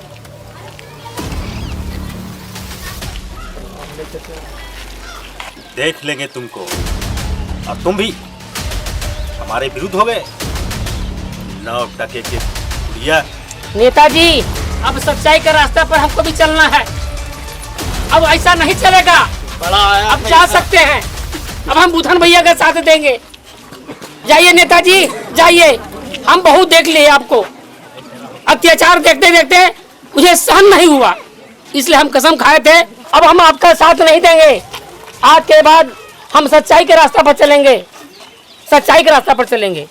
[SPEAKER 7] देख लेंगे तुमको। और तुम भी हमारे विरुद्ध हो गए। 9 टके के बुढ़िया।
[SPEAKER 13] नेताजी, अब सच्चाई का रास्ता पर हमको भी चलना है। अब ऐसा नहीं चलेगा। अब जा सकते हैं। अब हम बुधन भैया का साथ देंगे। जाइए नेताजी, जाइए। हम बहुत देख लिए आपको, अत्याचार देखते देखते मुझे सहन नहीं हुआ, इसलिए हम कसम खाए थे अब हम आपका साथ नहीं देंगे। आज के बाद हम सच्चाई के रास्ता पर चलेंगे, सच्चाई के रास्ता पर चलेंगे।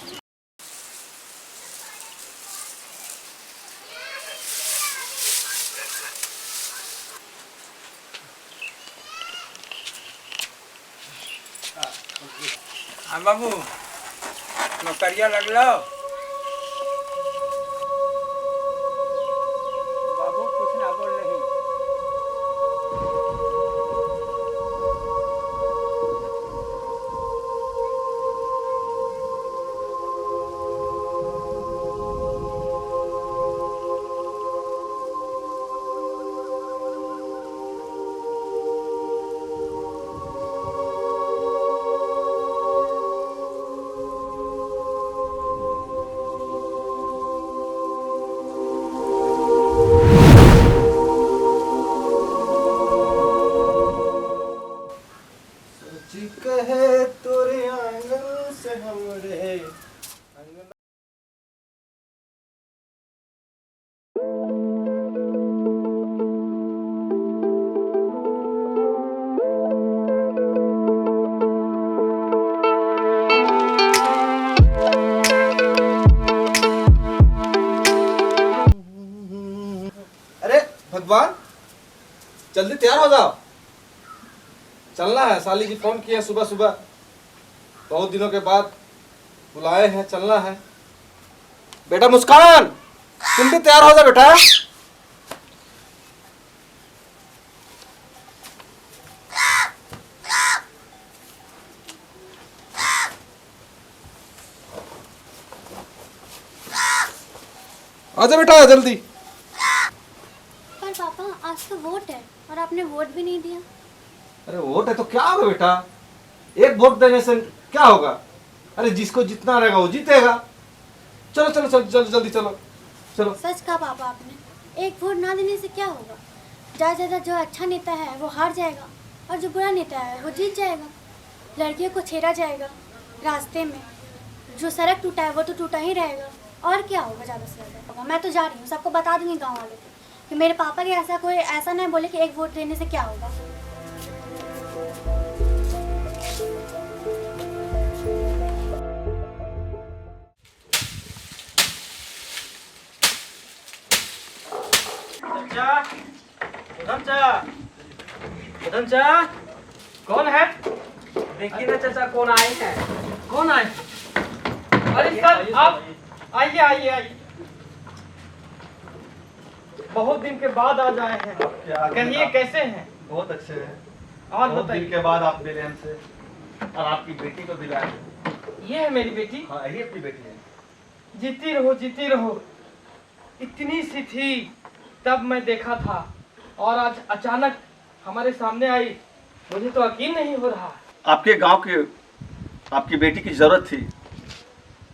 [SPEAKER 19] बाबू नौकरिया लगलो। बाबू कुछ ना बोल रही।
[SPEAKER 12] कहे तोरे आंगन से हमरे
[SPEAKER 9] अरे भगवान, जल्दी तैयार हो जाओ, चलना है। साली जी फोन किया सुबह सुबह, बहुत दिनों के बाद बुलाए हैं, चलना है। बेटा मुस्कान, तुम भी तैयार हो जाओ बेटा। आजा बेटा जल्दी।
[SPEAKER 8] पर पापा आज तो वोट है और आपने वोट भी नहीं दिया।
[SPEAKER 9] अरे वोट है तो क्या होगा बेटा, एक वोट देने से क्या होगा। अरे जिसको जितना रहेगा वो जीतेगा। चलो चलो चलो जल्दी जल्दी चलो चलो।
[SPEAKER 8] सच कहा पापा आपने, एक वोट ना देने से क्या होगा। ज़्यादा जो अच्छा नेता है वो हार जाएगा और जो बुरा नेता है वो जीत जाएगा। लड़कियों को छेड़ा जाएगा रास्ते में, जो सड़क टूटा है वो तो टूटा ही रहेगा। और क्या होगा ज़्यादा से ज़्यादा होगा। मैं तो जा रही हूँ, सबको बता दूंगी गाँव वालों को कि मेरे पापा के ऐसा कोई ऐसा नहीं बोले कि एक वोट देने से क्या होगा।
[SPEAKER 13] कौन है? देखिए ना चाचा कौन आए हैं। कौन आए? अरे सर आप आइए आइए आइए, बहुत दिन के बाद आज आए हैं। कहिए कैसे हैं?
[SPEAKER 12] बहुत अच्छे हैं।
[SPEAKER 13] और
[SPEAKER 12] बहुत
[SPEAKER 13] बताइए।
[SPEAKER 12] दिन के बाद आप मिले हमसे, और आपकी बेटी को भी लाए।
[SPEAKER 13] ये है मेरी बेटी।
[SPEAKER 12] हाँ यही अपनी बेटी है।
[SPEAKER 13] जीती रहो जीती रहो। इतनी सी थी तब मैं देखा था और आज अचानक हमारे सामने आई, मुझे तो यकीन नहीं हो रहा।
[SPEAKER 12] आपके गांव के आपकी बेटी की जरूरत थी,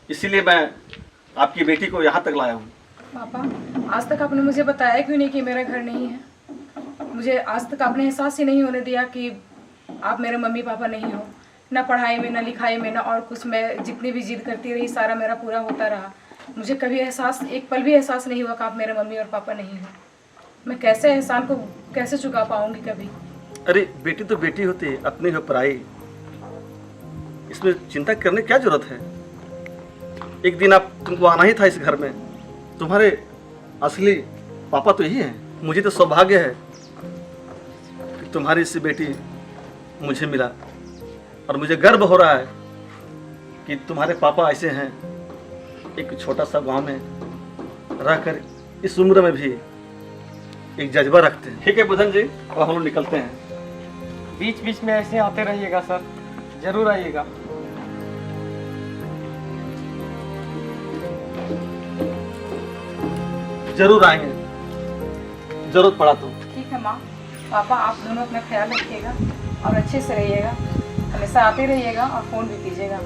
[SPEAKER 12] इसीलिए मैं आपकी बेटी को यहाँ तक लाया हूँ।
[SPEAKER 20] पापा आज तक आपने मुझे बताया क्यों नहीं कि मेरा घर नहीं है। मुझे आज तक आपने एहसास ही नहीं होने दिया कि आप मेरे मम्मी पापा नहीं हो। ना पढ़ाई में ना लिखाई में ना और कुछ, मैं जितनी भी जिद करती रही सारा मेरा पूरा होता रहा। मुझे कभी एहसास, एक पल भी एहसास नहीं हुआ कि आप मेरे मम्मी और पापा नहीं हो। मैं कैसे एहसान को कैसे चुका पाऊंगी कभी।
[SPEAKER 12] अरे बेटी तो बेटी होती है, अपनी हो पराई, इसमें चिंता करने क्या जरूरत है। एक दिन आप तुमको आना ही था इस घर में। तुम्हारे असली पापा तो यही हैं। मुझे तो सौभाग्य है कि तुम्हारी सी बेटी मुझे मिला, और मुझे गर्व हो रहा है कि तुम्हारे पापा ऐसे हैं, एक छोटा सा गांव में रहकर इस उम्र में भी एक जज्बा रखते हैं। ठीक है बुधन जी, अब हम लोग निकलते हैं।
[SPEAKER 13] बीच बीच में ऐसे आते रहिएगा सर, जरूर आइएगा।
[SPEAKER 12] जरूर आएंगे, जरूरत पड़ा तो।
[SPEAKER 20] ठीक है माँ, पापा आप दोनों अपना ख्याल रखिएगा और अच्छे से रहिएगा। हमेशा आते रहिएगा और फ़ोन भी कीजिएगा।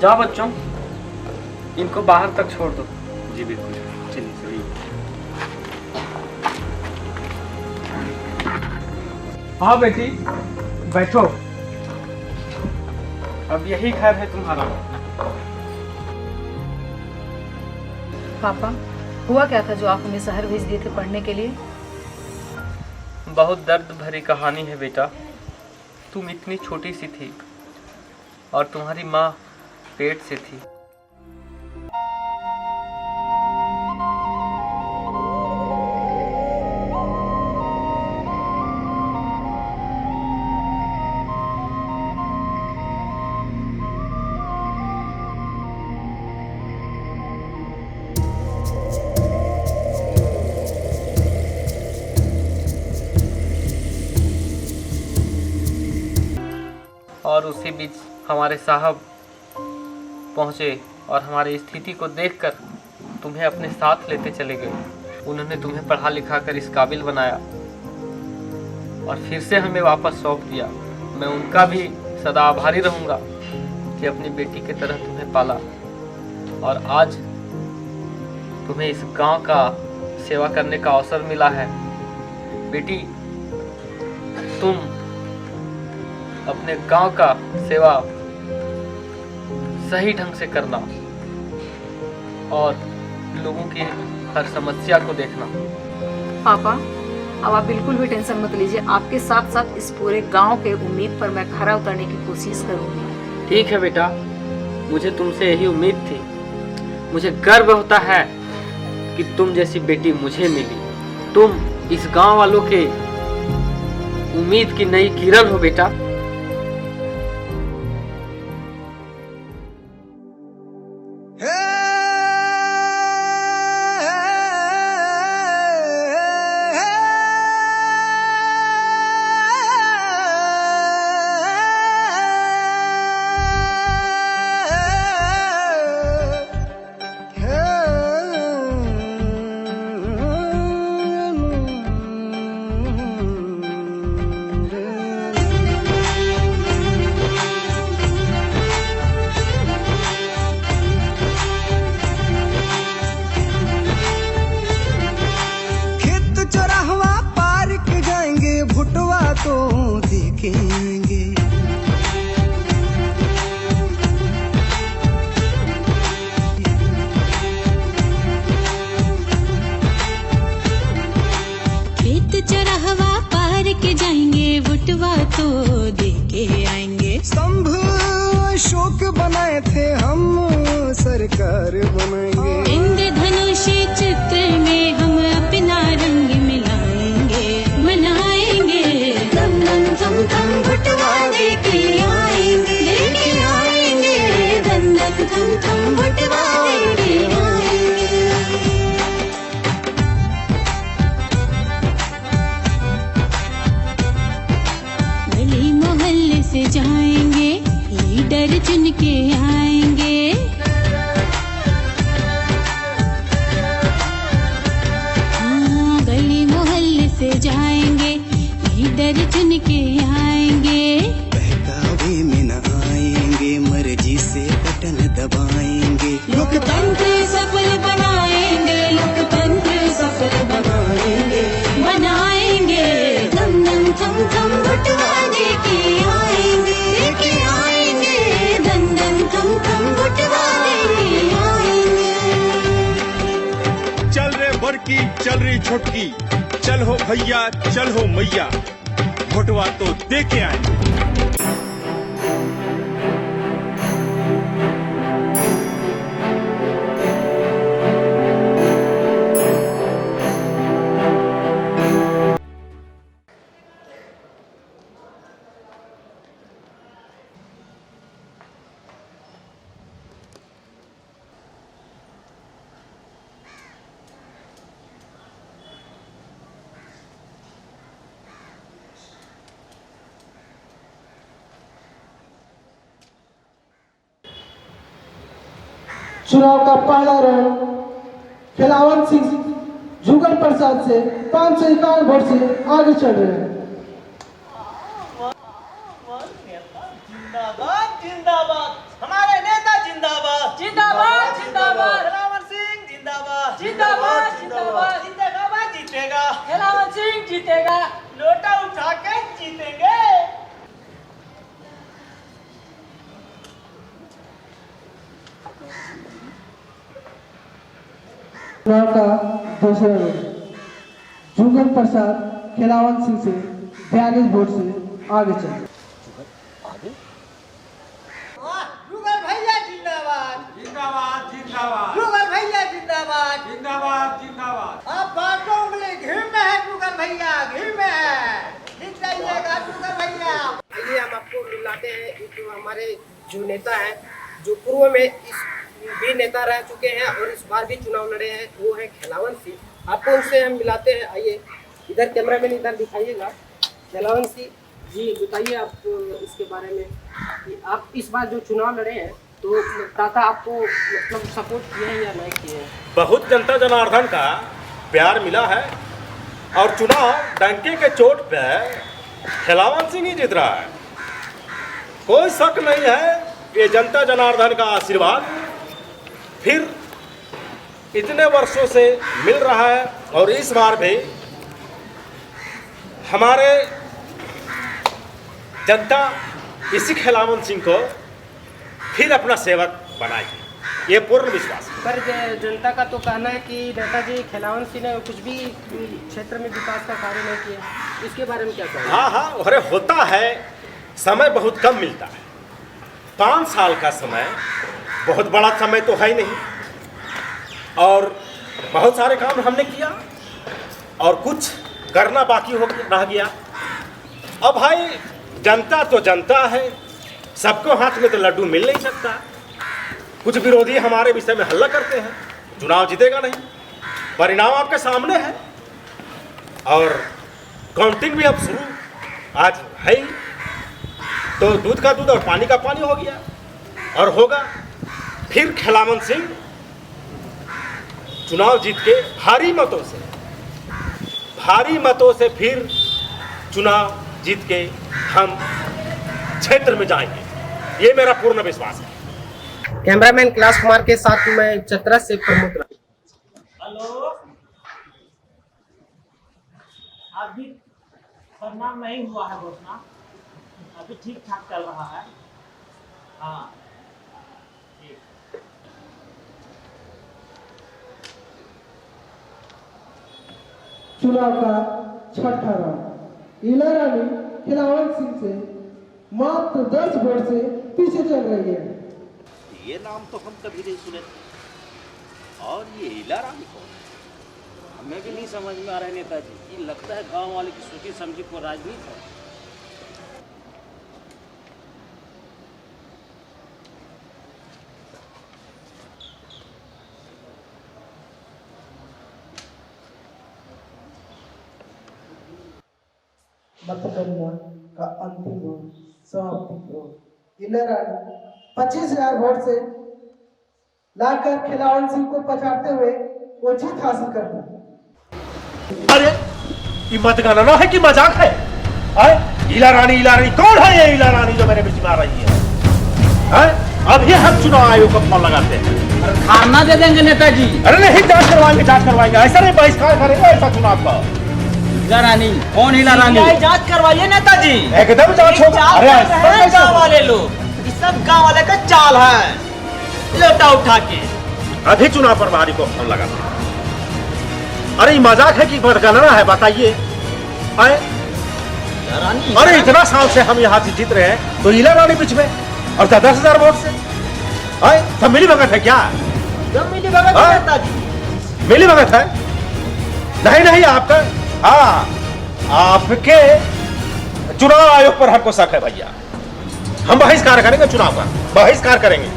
[SPEAKER 6] जाओ बच्चों, इनको बाहर तक छोड़ दो। जी बिल्कुल, चलिए चलिए। हाँ बेटी, बैठो। अब यही घर है तुम्हारा।
[SPEAKER 20] पापा, हुआ क्या था जो आप हमें शहर भेज दिए थे पढ़ने के लिए?
[SPEAKER 6] बहुत दर्द भरी कहानी है बेटा। तुम इतनी छोटी सी थी और तुम्हारी माँ पेट से थी। और उसी बीच हमारे साहब पहुँचे और हमारी स्थिति को देखकर तुम्हें अपने साथ लेते चले गए। उन्होंने तुम्हें पढ़ा लिखा कर इस काबिल बनाया और फिर से हमें वापस सौंप दिया। मैं उनका भी सदा आभारी रहूँगा कि अपनी बेटी की तरह तुम्हें पाला और आज तुम्हें इस गांव का सेवा करने का अवसर मिला है। बेटी, तुम अपने गांव का सेवा सही ढंग से करना और लोगों की हर समस्या को देखना।
[SPEAKER 20] पापा, अब आप बिल्कुल भी टेंशन मत लीजिए। आपके साथ साथ इस पूरे गांव के उम्मीद पर मैं खरा उतरने की कोशिश करूंगी।
[SPEAKER 6] ठीक है बेटा, मुझे तुमसे यही उम्मीद थी। मुझे गर्व होता है कि तुम जैसी बेटी मुझे मिली। तुम इस गांव वालों के उम्मीद की नई किरण हो बेटा।
[SPEAKER 21] सरकार बनाएंगे। इंद्रधनुष चित्र में हम अपना रंग मिलाएंगे, मनाएंगे। दम दम दम दम बटवा लेके आएंगे, लेके आएंगे। दम दम दम दम बटवा लेके आएंगे। गली मोहल्ले से जाएंगे, लीडर चुन के आएंगे। से जाएंगे, लीडर चुन के आएंगे। बहकावे में न आएंगे, मर्जी से बटन दबाएंगे। लोकतंत्र सफल बनाएंगे, लोकतंत्र सफल बनाएंगे, बनाएंगे। दम दम थम थम बटवा लेके आएंगे, लेके आएंगे। दम दम थम थम बटवा लेके आएंगे।
[SPEAKER 22] चल रे बड़की, चल रही छोटकी, चल हो भैया, चल हो मैया, भोटवा तो दे के आए।
[SPEAKER 23] चुनाव का पहला राउंड खिलावन सिंह
[SPEAKER 1] जुगल प्रसाद से 551 वोट से आगे चल रहे हैं।
[SPEAKER 6] जिंदाबाद जिंदाबाद, हमारे नेता जिंदाबाद जिंदाबाद जिंदाबाद, खिलावन सिंह जिंदाबाद जिंदाबाद जिंदाबाद, जीतेगा भाई जीतेगा, खिलावन सिंह जीतेगा, लोटा उठा के जीतेंगे।
[SPEAKER 1] चुनाव का दूसरा रोड जुगल प्रसाद खिलावन सिंह से 42 वोट से आगे चल।
[SPEAKER 6] जुगल भैया जिंदाबाद जिंदाबाद जिंदाबाद, जुगल भैया जिंदाबाद जिंदाबाद जिंदाबाद। अब बातों उंगली घी में है, जुगल भैया घी में है, जीत जाइएगा जुगल भैया।
[SPEAKER 3] आइए हम आपको मिलाते हैं जो हमारे जो नेता हैं, जो पूर्व में इस भी नेता रह चुके हैं और इस बार भी चुनाव लड़े हैं, वो है खिलावन सिंह। आपको उनसे हम मिलाते हैं। आइए इधर कैमरामैन इधर दिखाइएगा। खिलावन सिंह जी बताइए आप इसके बारे में कि आप इस बार जो चुनाव लड़े हैं तो दाता आपको मतलब सपोर्ट किए हैं या नहीं किए हैं?
[SPEAKER 7] बहुत जनता जनार्दन का प्यार मिला है और चुनाव डंके के चोट पे खिलावन सिंह ही जीत रहा है। कोई शक नहीं है, ये जनता जनार्दन का आशीर्वाद फिर इतने वर्षों से मिल रहा है और इस बार भी हमारे जनता इसी खिलावन सिंह को फिर अपना सेवक बनाएगी, ये पूर्ण विश्वास है।
[SPEAKER 3] पर जनता का तो कहना है कि नेताजी खिलावन सिंह ने कुछ भी क्षेत्र में विकास का कार्य नहीं किया, इसके बारे में क्या कहेंगे?
[SPEAKER 7] हाँ हाँ, अरे होता है, समय बहुत कम मिलता है। 5 साल का समय बहुत बड़ा समय तो है ही नहीं, और बहुत सारे काम हमने किया और कुछ करना बाकी हो रह गया। अब भाई जनता तो जनता है, सबको हाथ में तो लड्डू मिल नहीं सकता। कुछ विरोधी हमारे विषय में हल्ला करते हैं, चुनाव जीतेगा नहीं, परिणाम आपके सामने है और काउंटिंग भी अब शुरू आज है ही। तो दूध का दूध और पानी का पानी हो गया और होगा। फिर खिलावन सिंह चुनाव जीत के भारी मतों से फिर चुनाव जीत के हम क्षेत्र में जाएंगे, ये मेरा पूर्ण विश्वास है।
[SPEAKER 3] कैमरामैन कैलाश कुमार के साथ मैं चतरा से प्रमोद।
[SPEAKER 6] हेलो, अभी परिणाम नहीं हुआ है घोषणा, अभी ठीक ठाक चल रहा है। हाँ
[SPEAKER 1] चुनाव का छठा राउंड इला रानी खिलावन सिंह से मात्र 10 वोट से पीछे चल रही है।
[SPEAKER 2] ये नाम तो हम कभी नहीं सुने थे, और ये इला रानी कौन है?
[SPEAKER 11] हमें भी नहीं समझ में आ रहा है नेताजी, ये लगता है गांव वाले की सोची समझी को राजनीति है।
[SPEAKER 1] मतगणना का अंतिम वोट समाप्ति वोट इला रानी 25,000 वोट से लाकर खिलावन सिंह को पछाड़ते हुए वो जीत हासिल करता है।
[SPEAKER 7] अरे ये मतगणना है कि मजाक है? इला रानी कौन है? ये इला रानी जो मेरे बीच में आ रही है? अभी हम चुनाव आयोग को फोन लगाते हैं।
[SPEAKER 16] खाना दे देंगे नेताजी।
[SPEAKER 7] अरे नहीं, जांच करवाएंगे, ऐसा नहीं बहिष्कार करेंगे ऐसा चुनाव का।
[SPEAKER 16] इला रानी कौन? इला रानी जांच करवाइए नेताजी,
[SPEAKER 7] एकदम जांच होगा। अरे
[SPEAKER 6] गाँव वाले लोग, ये सब गाँव वाले का चाल है, लोटा उठा के।
[SPEAKER 7] अभी चुनाव प्रभारी को फोन लगाते हैं। अरे ये मजाक है कि मतगणना है? बताइए। अरे इतना साल से हम यहाँ से जीत रहे हैं, तो इला रानी बीच में और 10,000 वोट से सब मिली भगत है क्या?
[SPEAKER 6] मिली भगत है नेताजी,
[SPEAKER 7] मिली भगत है? नहीं आपका, हाँ आपके चुनाव आयोग पर हमको शक है भैया। हम बहिष्कार करेंगे, चुनाव का बहिष्कार करेंगे।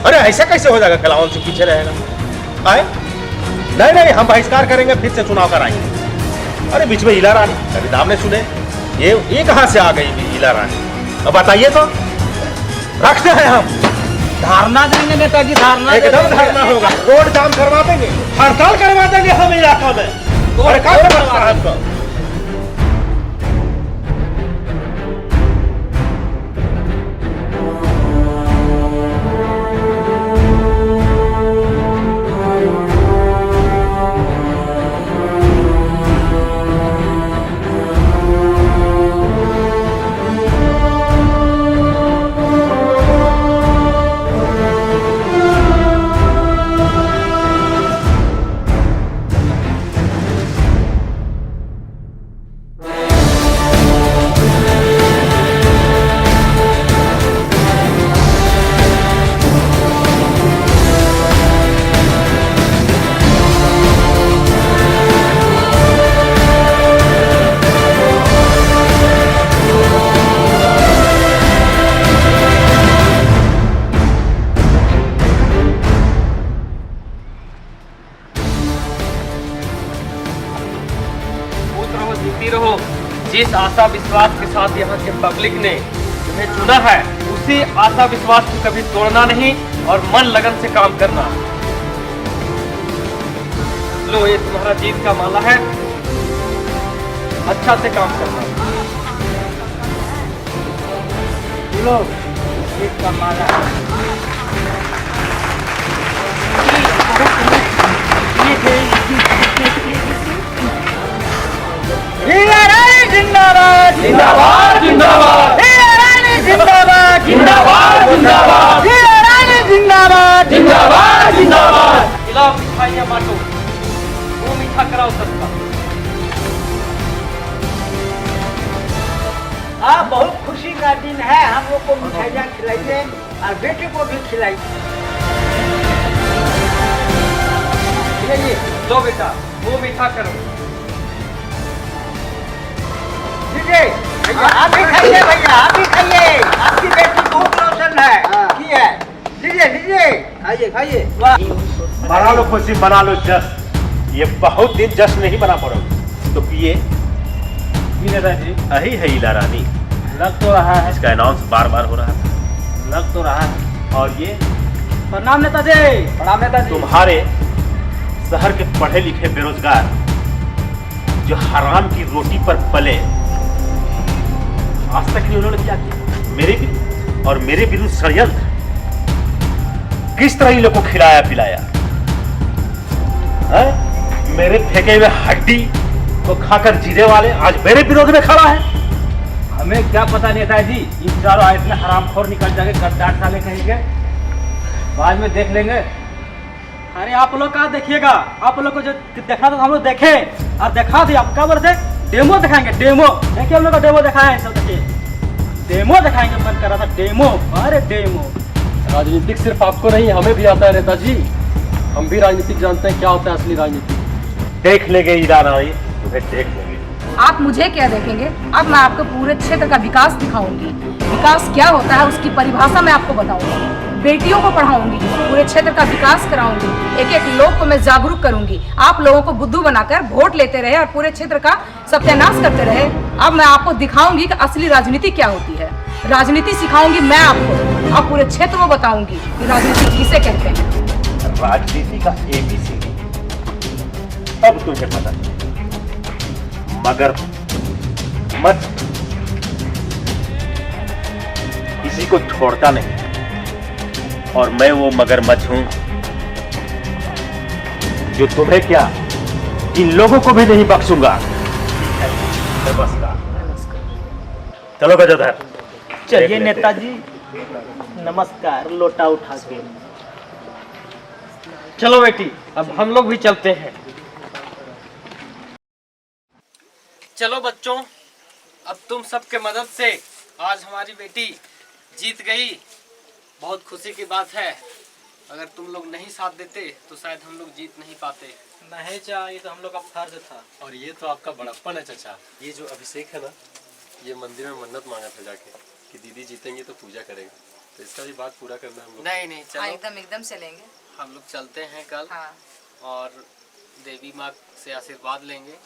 [SPEAKER 7] अरे ऐसा कैसे हो जाएगा? खिलावन सिंह पीछे रहेगा? नहीं, हम बहिष्कार करेंगे, फिर से चुनाव कराएंगे। अरे बीच में इला रानी, कभी नाम ने सुने? ये कहां से आ गई इला रानी? अब बताइए तो। रखते हैं हम
[SPEAKER 9] धारणा देंगे नेताजी, धारणा
[SPEAKER 12] एकदम धरना होगा, रोड जाम करवा देंगे, हड़ताल करवा देंगे हम इलाका में। और क्या समझता है आपको?
[SPEAKER 14] रहो। जिस आशा विश्वास के साथ यहाँ के पब्लिक ने तुम्हें चुना है, उसी आशा विश्वास को कभी तोड़ना नहीं और मन लगन से काम करना। लो, ये तुम्हारा जीत का माला है, अच्छा से काम करना।
[SPEAKER 19] लो, जीत का माला
[SPEAKER 14] जिंदाबाद जिंदाबाद जिंदाबाद, जिंदाबाद जिंदाबाद जिंदाबाद, जिंदाबाद जिंदाबाद जिंदाबाद। खिलाओ मिठाइयाँ बांटो, वो मीठा कराओ सबका।
[SPEAKER 19] हाँ, बहुत खुशी का दिन है, हम लोग को मिठाइयाँ खिलाइए और बेटे को भी खिलाइए।
[SPEAKER 14] दो बेटा, वो मीठा करो।
[SPEAKER 19] भैया आप भी खाइए, भैया आप भी खाइए, आपकी बेटी बहुत रोशन है। लीजिए लीजिए, खाइए खाइए।
[SPEAKER 12] मना लो खुशी, मना लो जश्न। ये बहुत दिन जश्न नहीं मना पड़ा तो पिए जी। यही है इला रानी,
[SPEAKER 19] लग तो रहा है,
[SPEAKER 12] इसका अनाउंस बार बार हो रहा है,
[SPEAKER 19] लग तो रहा है।
[SPEAKER 12] और ये
[SPEAKER 19] प्रणाम नेताजी, प्रणाम नेताजी।
[SPEAKER 12] तुम्हारे शहर के पढ़े लिखे बेरोजगार जो हराम की रोटी पर पले, आज तक नहीं उन्होंने क्या किया मेरे विरुद्ध और मेरे विरुद्ध षड्यंत्र, किस तरह इन लोगों को खिलाया पिलाया है? मेरे फेंके हुए हड्डी को खाकर जीने वाले आज मेरे विरोध में खड़ा है।
[SPEAKER 19] हमें क्या पता नेताजी, इन चारों आयत में हरामखोर निकल जाएंगे, गद्दार साले कहेंगे, बाद में देख लेंगे।
[SPEAKER 6] अरे आप लोग कहाँ देखिएगा, आप लोग को जो देखना था हम लोग देखे और दिखा दिया। आप क्या बोलते हैं? डेमो दिखाएंगे, डेमो। देखिए हम लोग का डेमो दिखाए, सब देखिए डेमो दिखाएंगे, मन कर रहा था डेमो। अरे डेमो।
[SPEAKER 15] राजनीतिक सिर्फ आपको नहीं, हमें भी आता है नेताजी, हम भी राजनीतिक जानते हैं क्या होता है असली राजनीति।
[SPEAKER 12] देख लेंगे इला रानी, तुम्हें देख लेंगे।
[SPEAKER 20] आप मुझे क्या देखेंगे? अब मैं आपको पूरे क्षेत्र का विकास दिखाऊंगी। विकास क्या होता है उसकी परिभाषा मैं आपको बताऊंगी। बेटियों को पढ़ाऊंगी, पूरे क्षेत्र का विकास कराऊंगी, एक एक लोग को मैं जागरूक करूंगी। आप लोगों को बुद्धू बनाकर वोट लेते रहे और पूरे क्षेत्र का सत्यानाश करते रहे। अब मैं आपको दिखाऊंगी कि असली राजनीति क्या होती है। राजनीति सिखाऊंगी मैं आपको, अब पूरे क्षेत्र को बताऊंगी कि राजनीति किसे कहते हैं।
[SPEAKER 12] राजनीति का ABCD अब तुम्हें पता चला, मगर मत किसी को छोड़ता नहीं, और मैं वो मगरमच्छ हूं जो तुम्हें क्या इन लोगों को भी नहीं बख्शूंगा। नमस्कार। चलो गजोधर,
[SPEAKER 6] चलिए नेताजी, नमस्कार। लोटा उठा के
[SPEAKER 14] चलो बेटी, अब हम लोग भी चलते हैं। चलो बच्चों, अब तुम सबके मदद से आज हमारी बेटी जीत गई। बहुत खुशी की बात है। अगर तुम लोग नहीं साथ देते तो शायद हम लोग जीत नहीं पाते।
[SPEAKER 16] नहीं चाचा, ये तो हम लोग का फर्ज था।
[SPEAKER 15] और ये तो आपका बड़प्पन है चाचा। ये जो अभिषेक है ना, ये मंदिर में मन्नत मांगा था जाके कि दीदी जीतेंगे तो पूजा करेगा, तो इसका भी बात पूरा करना हम लोग।
[SPEAKER 14] नहीं नहीं, चलो
[SPEAKER 20] एकदम चलेंगे।
[SPEAKER 14] हम लोग चलते हैं कल।
[SPEAKER 20] हाँ।
[SPEAKER 14] और देवी माँ से आशीर्वाद लेंगे।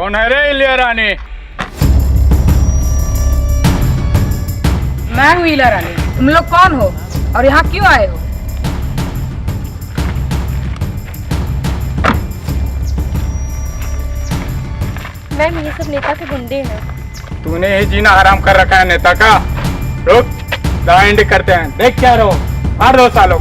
[SPEAKER 19] कौन है रे इलिया रानी?
[SPEAKER 20] मैं हूँ इला रानी। तुम लोग कौन हो और यहाँ क्यों आए हो?
[SPEAKER 8] मैम ये सब नेता के गुंडे हैं।
[SPEAKER 19] तूने ही जीना हराम कर रखा है नेता का। रुक, दाइंड करते हैं। देख क्या रहो, मार दो सालों।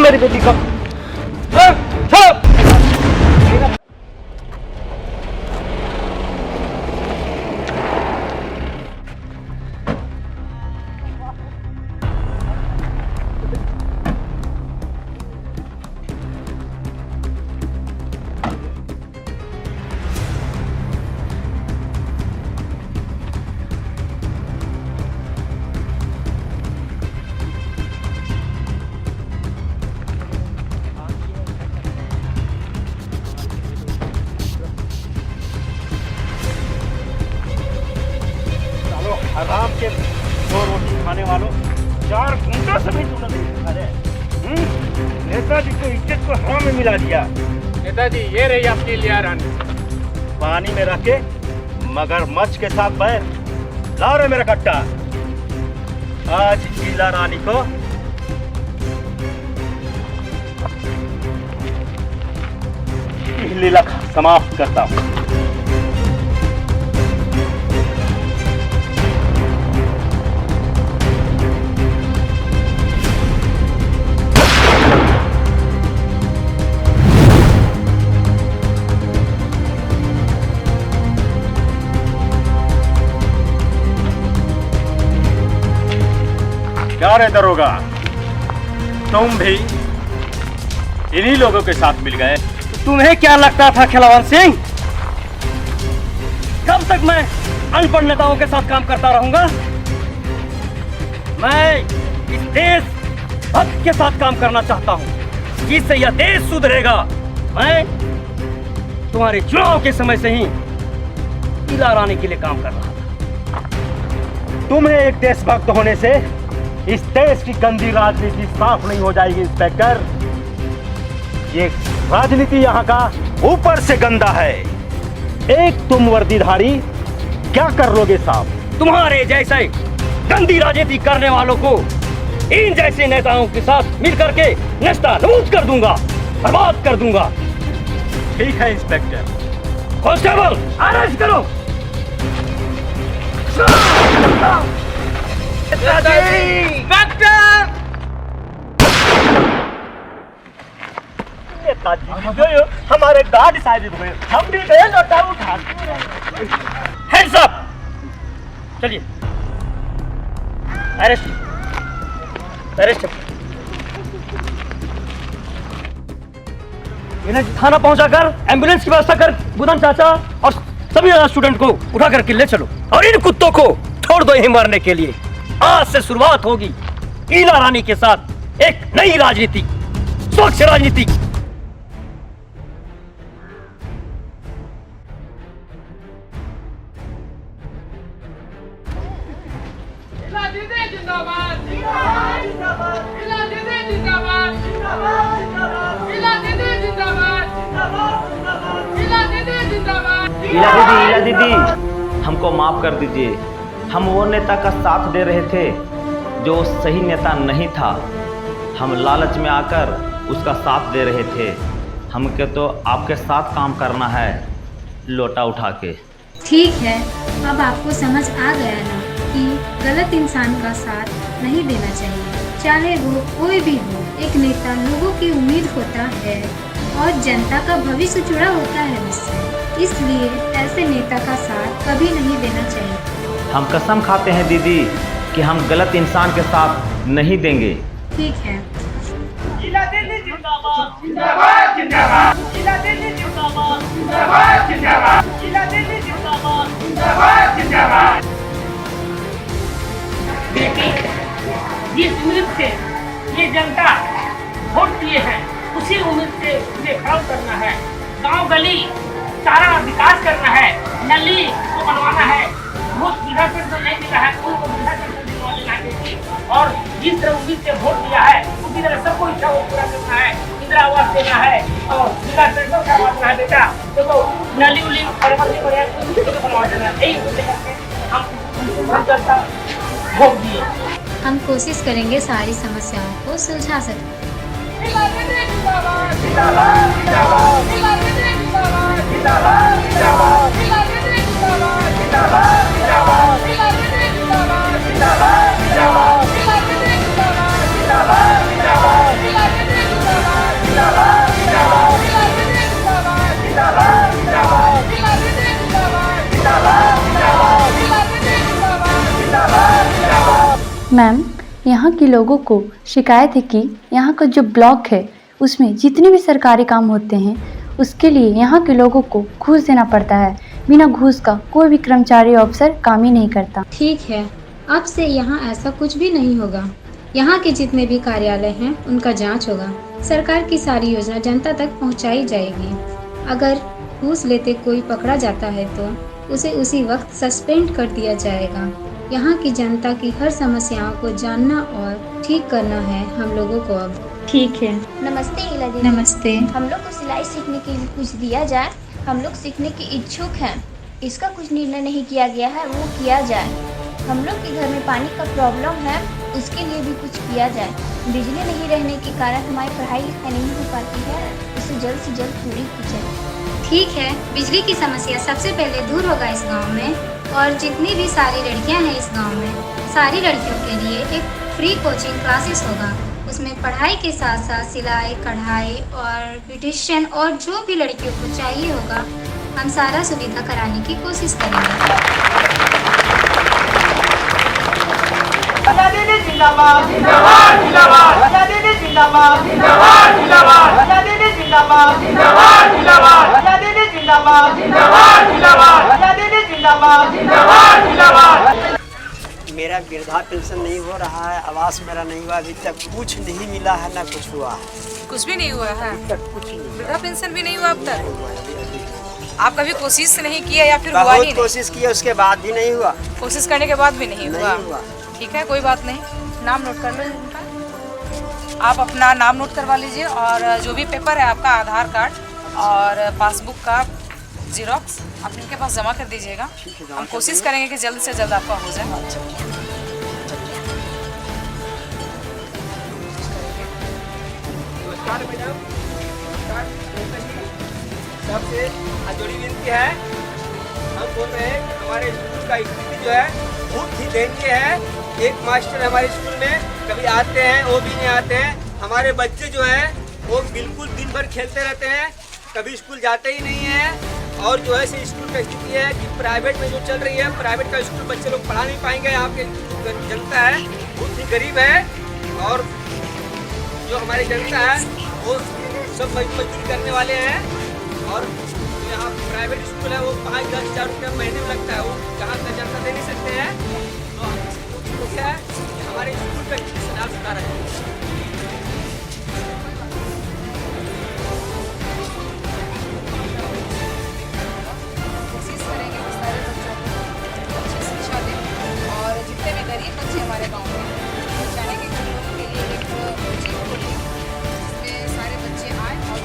[SPEAKER 19] मेरी बेटी को आराम के 2 रोटी खाने वालों 4 घंटों से भी तूने नहीं खा रहे। नेताजी को इज्जत को हवा में मिला दिया। नेताजी ये रही आपकी इलिया रानी। पानी में रखे मगरमच्छ के साथ बैर। लाओ रे मेरा कट्टा। आज इलिया रानी को लीला समाप्त करता हूँ। क्या रे दरोगा, तुम भी इन्हीं लोगों के साथ मिल गए?
[SPEAKER 14] तुम्हें क्या लगता था खिलावन सिंह, कब तक मैं अनपढ़ नेताओं के साथ काम करता रहूंगा? मैं इस देश भक्त के साथ काम करना चाहता हूं, जिससे यह देश सुधरेगा। मैं तुम्हारे चुनाव के समय से ही इला रानी के लिए काम कर रहा था।
[SPEAKER 7] तुम्हें एक देशभक्त होने से इस देश की गंदी राजनीति साफ नहीं हो जाएगी इंस्पेक्टर। ये राजनीति यहाँ का ऊपर से गंदा है। एक तुम वर्दीधारी क्या कर लोगे साहब?
[SPEAKER 14] तुम्हारे जैसे गंदी राजनीति करने वालों को इन जैसे नेताओं के साथ मिलकर के नेस्तनाबूद कर दूंगा, बर्बाद कर दूंगा।
[SPEAKER 7] ठीक है इंस्पेक्टर।
[SPEAKER 14] कांस्टेबल अरेस्ट करो।
[SPEAKER 7] नेताजी गए, हमारे गार्ड साजिद हुए, हम भी गए लोटा उठा।
[SPEAKER 14] हैंड्स अप, चलिए अरेस्ट अरेस्ट। इन्हें थाना पहुंचाकर एम्बुलेंस की व्यवस्था कर बुधन चाचा और सभी स्टूडेंट को उठा करके ले चलो, और इन कुत्तों को छोड़ दो यहीं मरने के लिए। आज से शुरुआत होगी इला रानी के साथ एक नई राजनीति, स्वच्छ राजनीति।
[SPEAKER 18] इला दीदी, हमको माफ कर दीजिए। हम वो नेता का साथ दे रहे थे जो सही नेता नहीं था। हम लालच में आकर उसका साथ दे रहे थे। हमके तो आपके साथ काम करना है, लोटा उठा के।
[SPEAKER 4] ठीक है, अब आपको समझ आ गया ना कि गलत इंसान का साथ नहीं देना चाहिए, चाहे वो कोई भी हो। एक नेता लोगों की उम्मीद होता है, और जनता का भविष्य जुड़ा होता है उससे। इसलिए ऐसे नेता का साथ कभी नहीं देना चाहिए।
[SPEAKER 18] हम कसम खाते हैं दीदी कि हम गलत इंसान के साथ नहीं देंगे।
[SPEAKER 4] ठीक है।
[SPEAKER 19] जिला दिल्ली जिंदाबाद जिंदाबाद जिंदाबाद, जिला दिल्ली जिंदाबाद जिंदाबाद जिंदाबाद, जिला दिल्ली जिंदाबाद जिंदाबाद जिंदाबाद।
[SPEAKER 5] बेटी, जिस उम्मीद से ये जनता वोट दिए हैं उसी उम्मीद से उन्हें खड़ा करना है। गांव गली सारा विकास करना है, नली को बनवाना है। बहुत सुविधा पेंशन नहीं मिला है, उनको सुविधा पेंशन दिलवा देना है। और जिस तरह उम्मीद से वोट दिया है उसी तरह सबको इच्छा वो पूरा करना है। इंदिरा आवास देना है और विकास पेंशन करवाना है। बेटा देखो नली उली बनवा देना है, यही उम्मीद करके हम जनता वोट दिए।
[SPEAKER 4] हम कोशिश करेंगे सारी समस्याओं को सुलझा सकें।
[SPEAKER 17] मैम, यहाँ के लोगों को शिकायत है कि यहाँ का जो ब्लॉक है उसमें जितने भी सरकारी काम होते हैं उसके लिए यहाँ के लोगों को घूस देना पड़ता है। बिना घूस का कोई भी कर्मचारी अफसर काम ही नहीं करता।
[SPEAKER 4] ठीक है, अब से यहाँ ऐसा कुछ भी नहीं होगा। यहाँ के जितने भी कार्यालय हैं उनका जांच होगा। सरकार की सारी योजना जनता तक पहुँचाई जाएगी। अगर घूस लेते कोई पकड़ा जाता है तो उसे उसी वक्त सस्पेंड कर दिया जाएगा। यहाँ की जनता की हर समस्याओं को जानना और ठीक करना है हम लोगों को अब। ठीक है।
[SPEAKER 23] नमस्ते इला दीदी।
[SPEAKER 4] नमस्ते।
[SPEAKER 23] हम लोग को सिलाई सीखने के लिए कुछ दिया जाए। हम लोग सीखने के इच्छुक हैं। इसका कुछ निर्णय नहीं किया गया है, वो किया जाए। हम लोग के घर में पानी का प्रॉब्लम है, उसके लिए भी कुछ किया जाए। बिजली नहीं रहने के कारण हमारी पढ़ाई लिखाई नहीं हो पाती है, इसे जल्द से जल्द पूरी की जाए।
[SPEAKER 4] ठीक है, बिजली की समस्या सबसे पहले दूर होगा इस गांव में। और जितनी भी सारी लड़कियां हैं इस गांव में, सारी लड़कियों के लिए एक फ्री कोचिंग क्लासेस होगा। उसमें पढ़ाई के साथ साथ सिलाई, कढ़ाई और ब्यूटिशियन और जो भी लड़कियों को चाहिए होगा हम सारा सुविधा कराने की कोशिश करेंगे।
[SPEAKER 19] जिंदाबाद जिंदाबाद जिंदाबाद, जिंदाबाद जिंदाबाद जिंदाबाद जिंदाबाद, जिंदाबाद जिंदाबाद जिंदाबाद, जिंदाबाद जिंदाबाद जिंदाबाद, जिंदाबाद जिंदाबाद।
[SPEAKER 24] मेरा वृद्धा पेंशन नहीं हो रहा है, आवास मेरा नहीं हुआ, अभी तक कुछ नहीं मिला है, ना कुछ हुआ है।
[SPEAKER 20] कुछ भी नहीं हुआ है?
[SPEAKER 24] अभी तक कुछ नहीं।
[SPEAKER 20] वृद्धा पेंशन भी नहीं हुआ अब तक? आप कभी कोशिश नहीं किया या फिर हुआ ही नहीं?
[SPEAKER 24] कोशिश की, उसके बाद भी नहीं हुआ।
[SPEAKER 20] कोशिश करने के बाद भी नहीं हुआ। ठीक है, कोई बात नहीं, नाम नोट कर लो इनका। आप अपना नाम नोट करवा लीजिए और जो भी पेपर है आपका आधार कार्ड और पासबुक का जीरोक्स आप इनके पास जमा कर दीजिएगा। हम कोशिश करेंगे कि जल्द से जल्द आपका हो जाए।
[SPEAKER 25] सबसे जोड़ी विनती है, हम बोल रहे हैं कि हमारे स्कूल का स्थिति जो है बहुत ही दयनीय है। एक मास्टर हमारे स्कूल में कभी आते हैं, वो भी नहीं आते हैं। हमारे बच्चे जो हैं वो बिल्कुल दिन भर खेलते रहते हैं, कभी स्कूल जाते ही नहीं हैं। और जो है से स्कूल का स्थिति है कि प्राइवेट में जो चल रही है, प्राइवेट का स्कूल बच्चे लोग पढ़ा नहीं पाएंगे। यहाँ के जनता है बहुत ही गरीब है और जो हमारी जनता है वो सब मजदूरी करने वाले हैं। और यहाँ प्राइवेट स्कूल है वो 5-10 हज़ार रुपया महीने में लगता है, वो जहाँ का जनता दे नहीं सकते हैं। तो क्या है कि हमारे स्कूल का सुधार है।
[SPEAKER 20] और जितने भी गरीब बच्चे हमारे गांव में जाने के लोगों के लिए एक कोचिंग खोली जिसमें सारे बच्चे आए और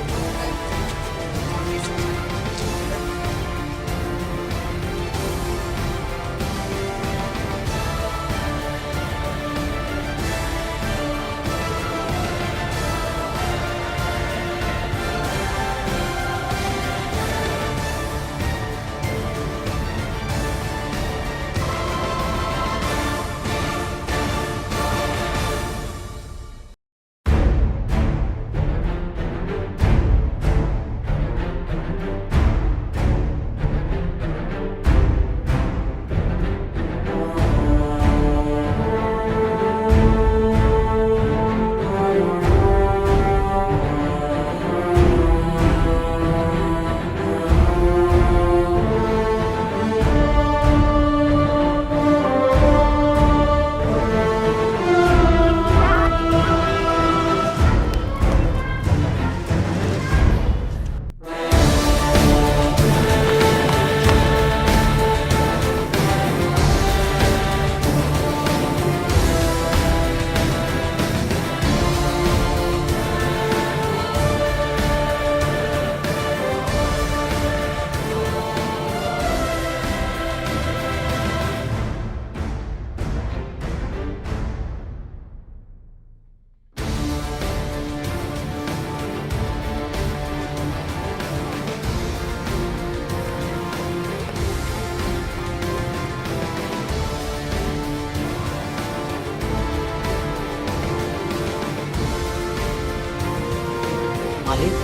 [SPEAKER 18] मालिक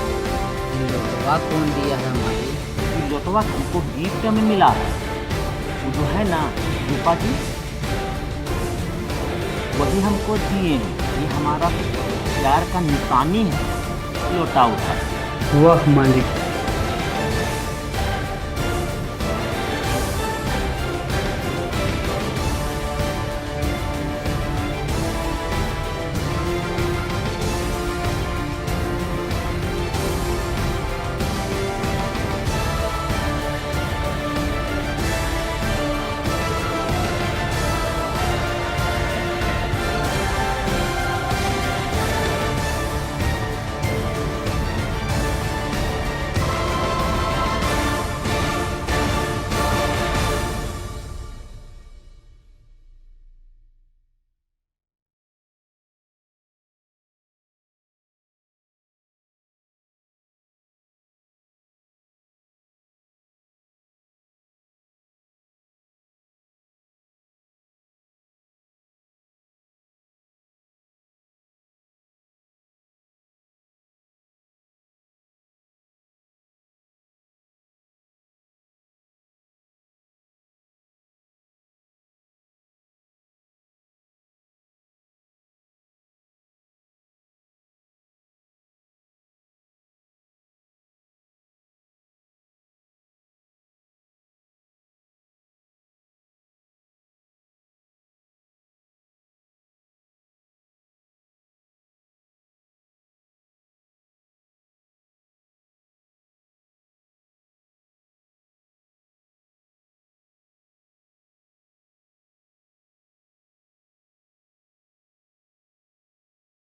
[SPEAKER 16] लोटवा कौन दिया है मालिक?
[SPEAKER 18] ये लोटवा हमको गिफ्ट में मिला है। वो जो है ना रूपा जी, वही हमको दिए हैं। ये हमारा प्यार का निशानी है। लोटा उठा
[SPEAKER 16] वाह मालिक,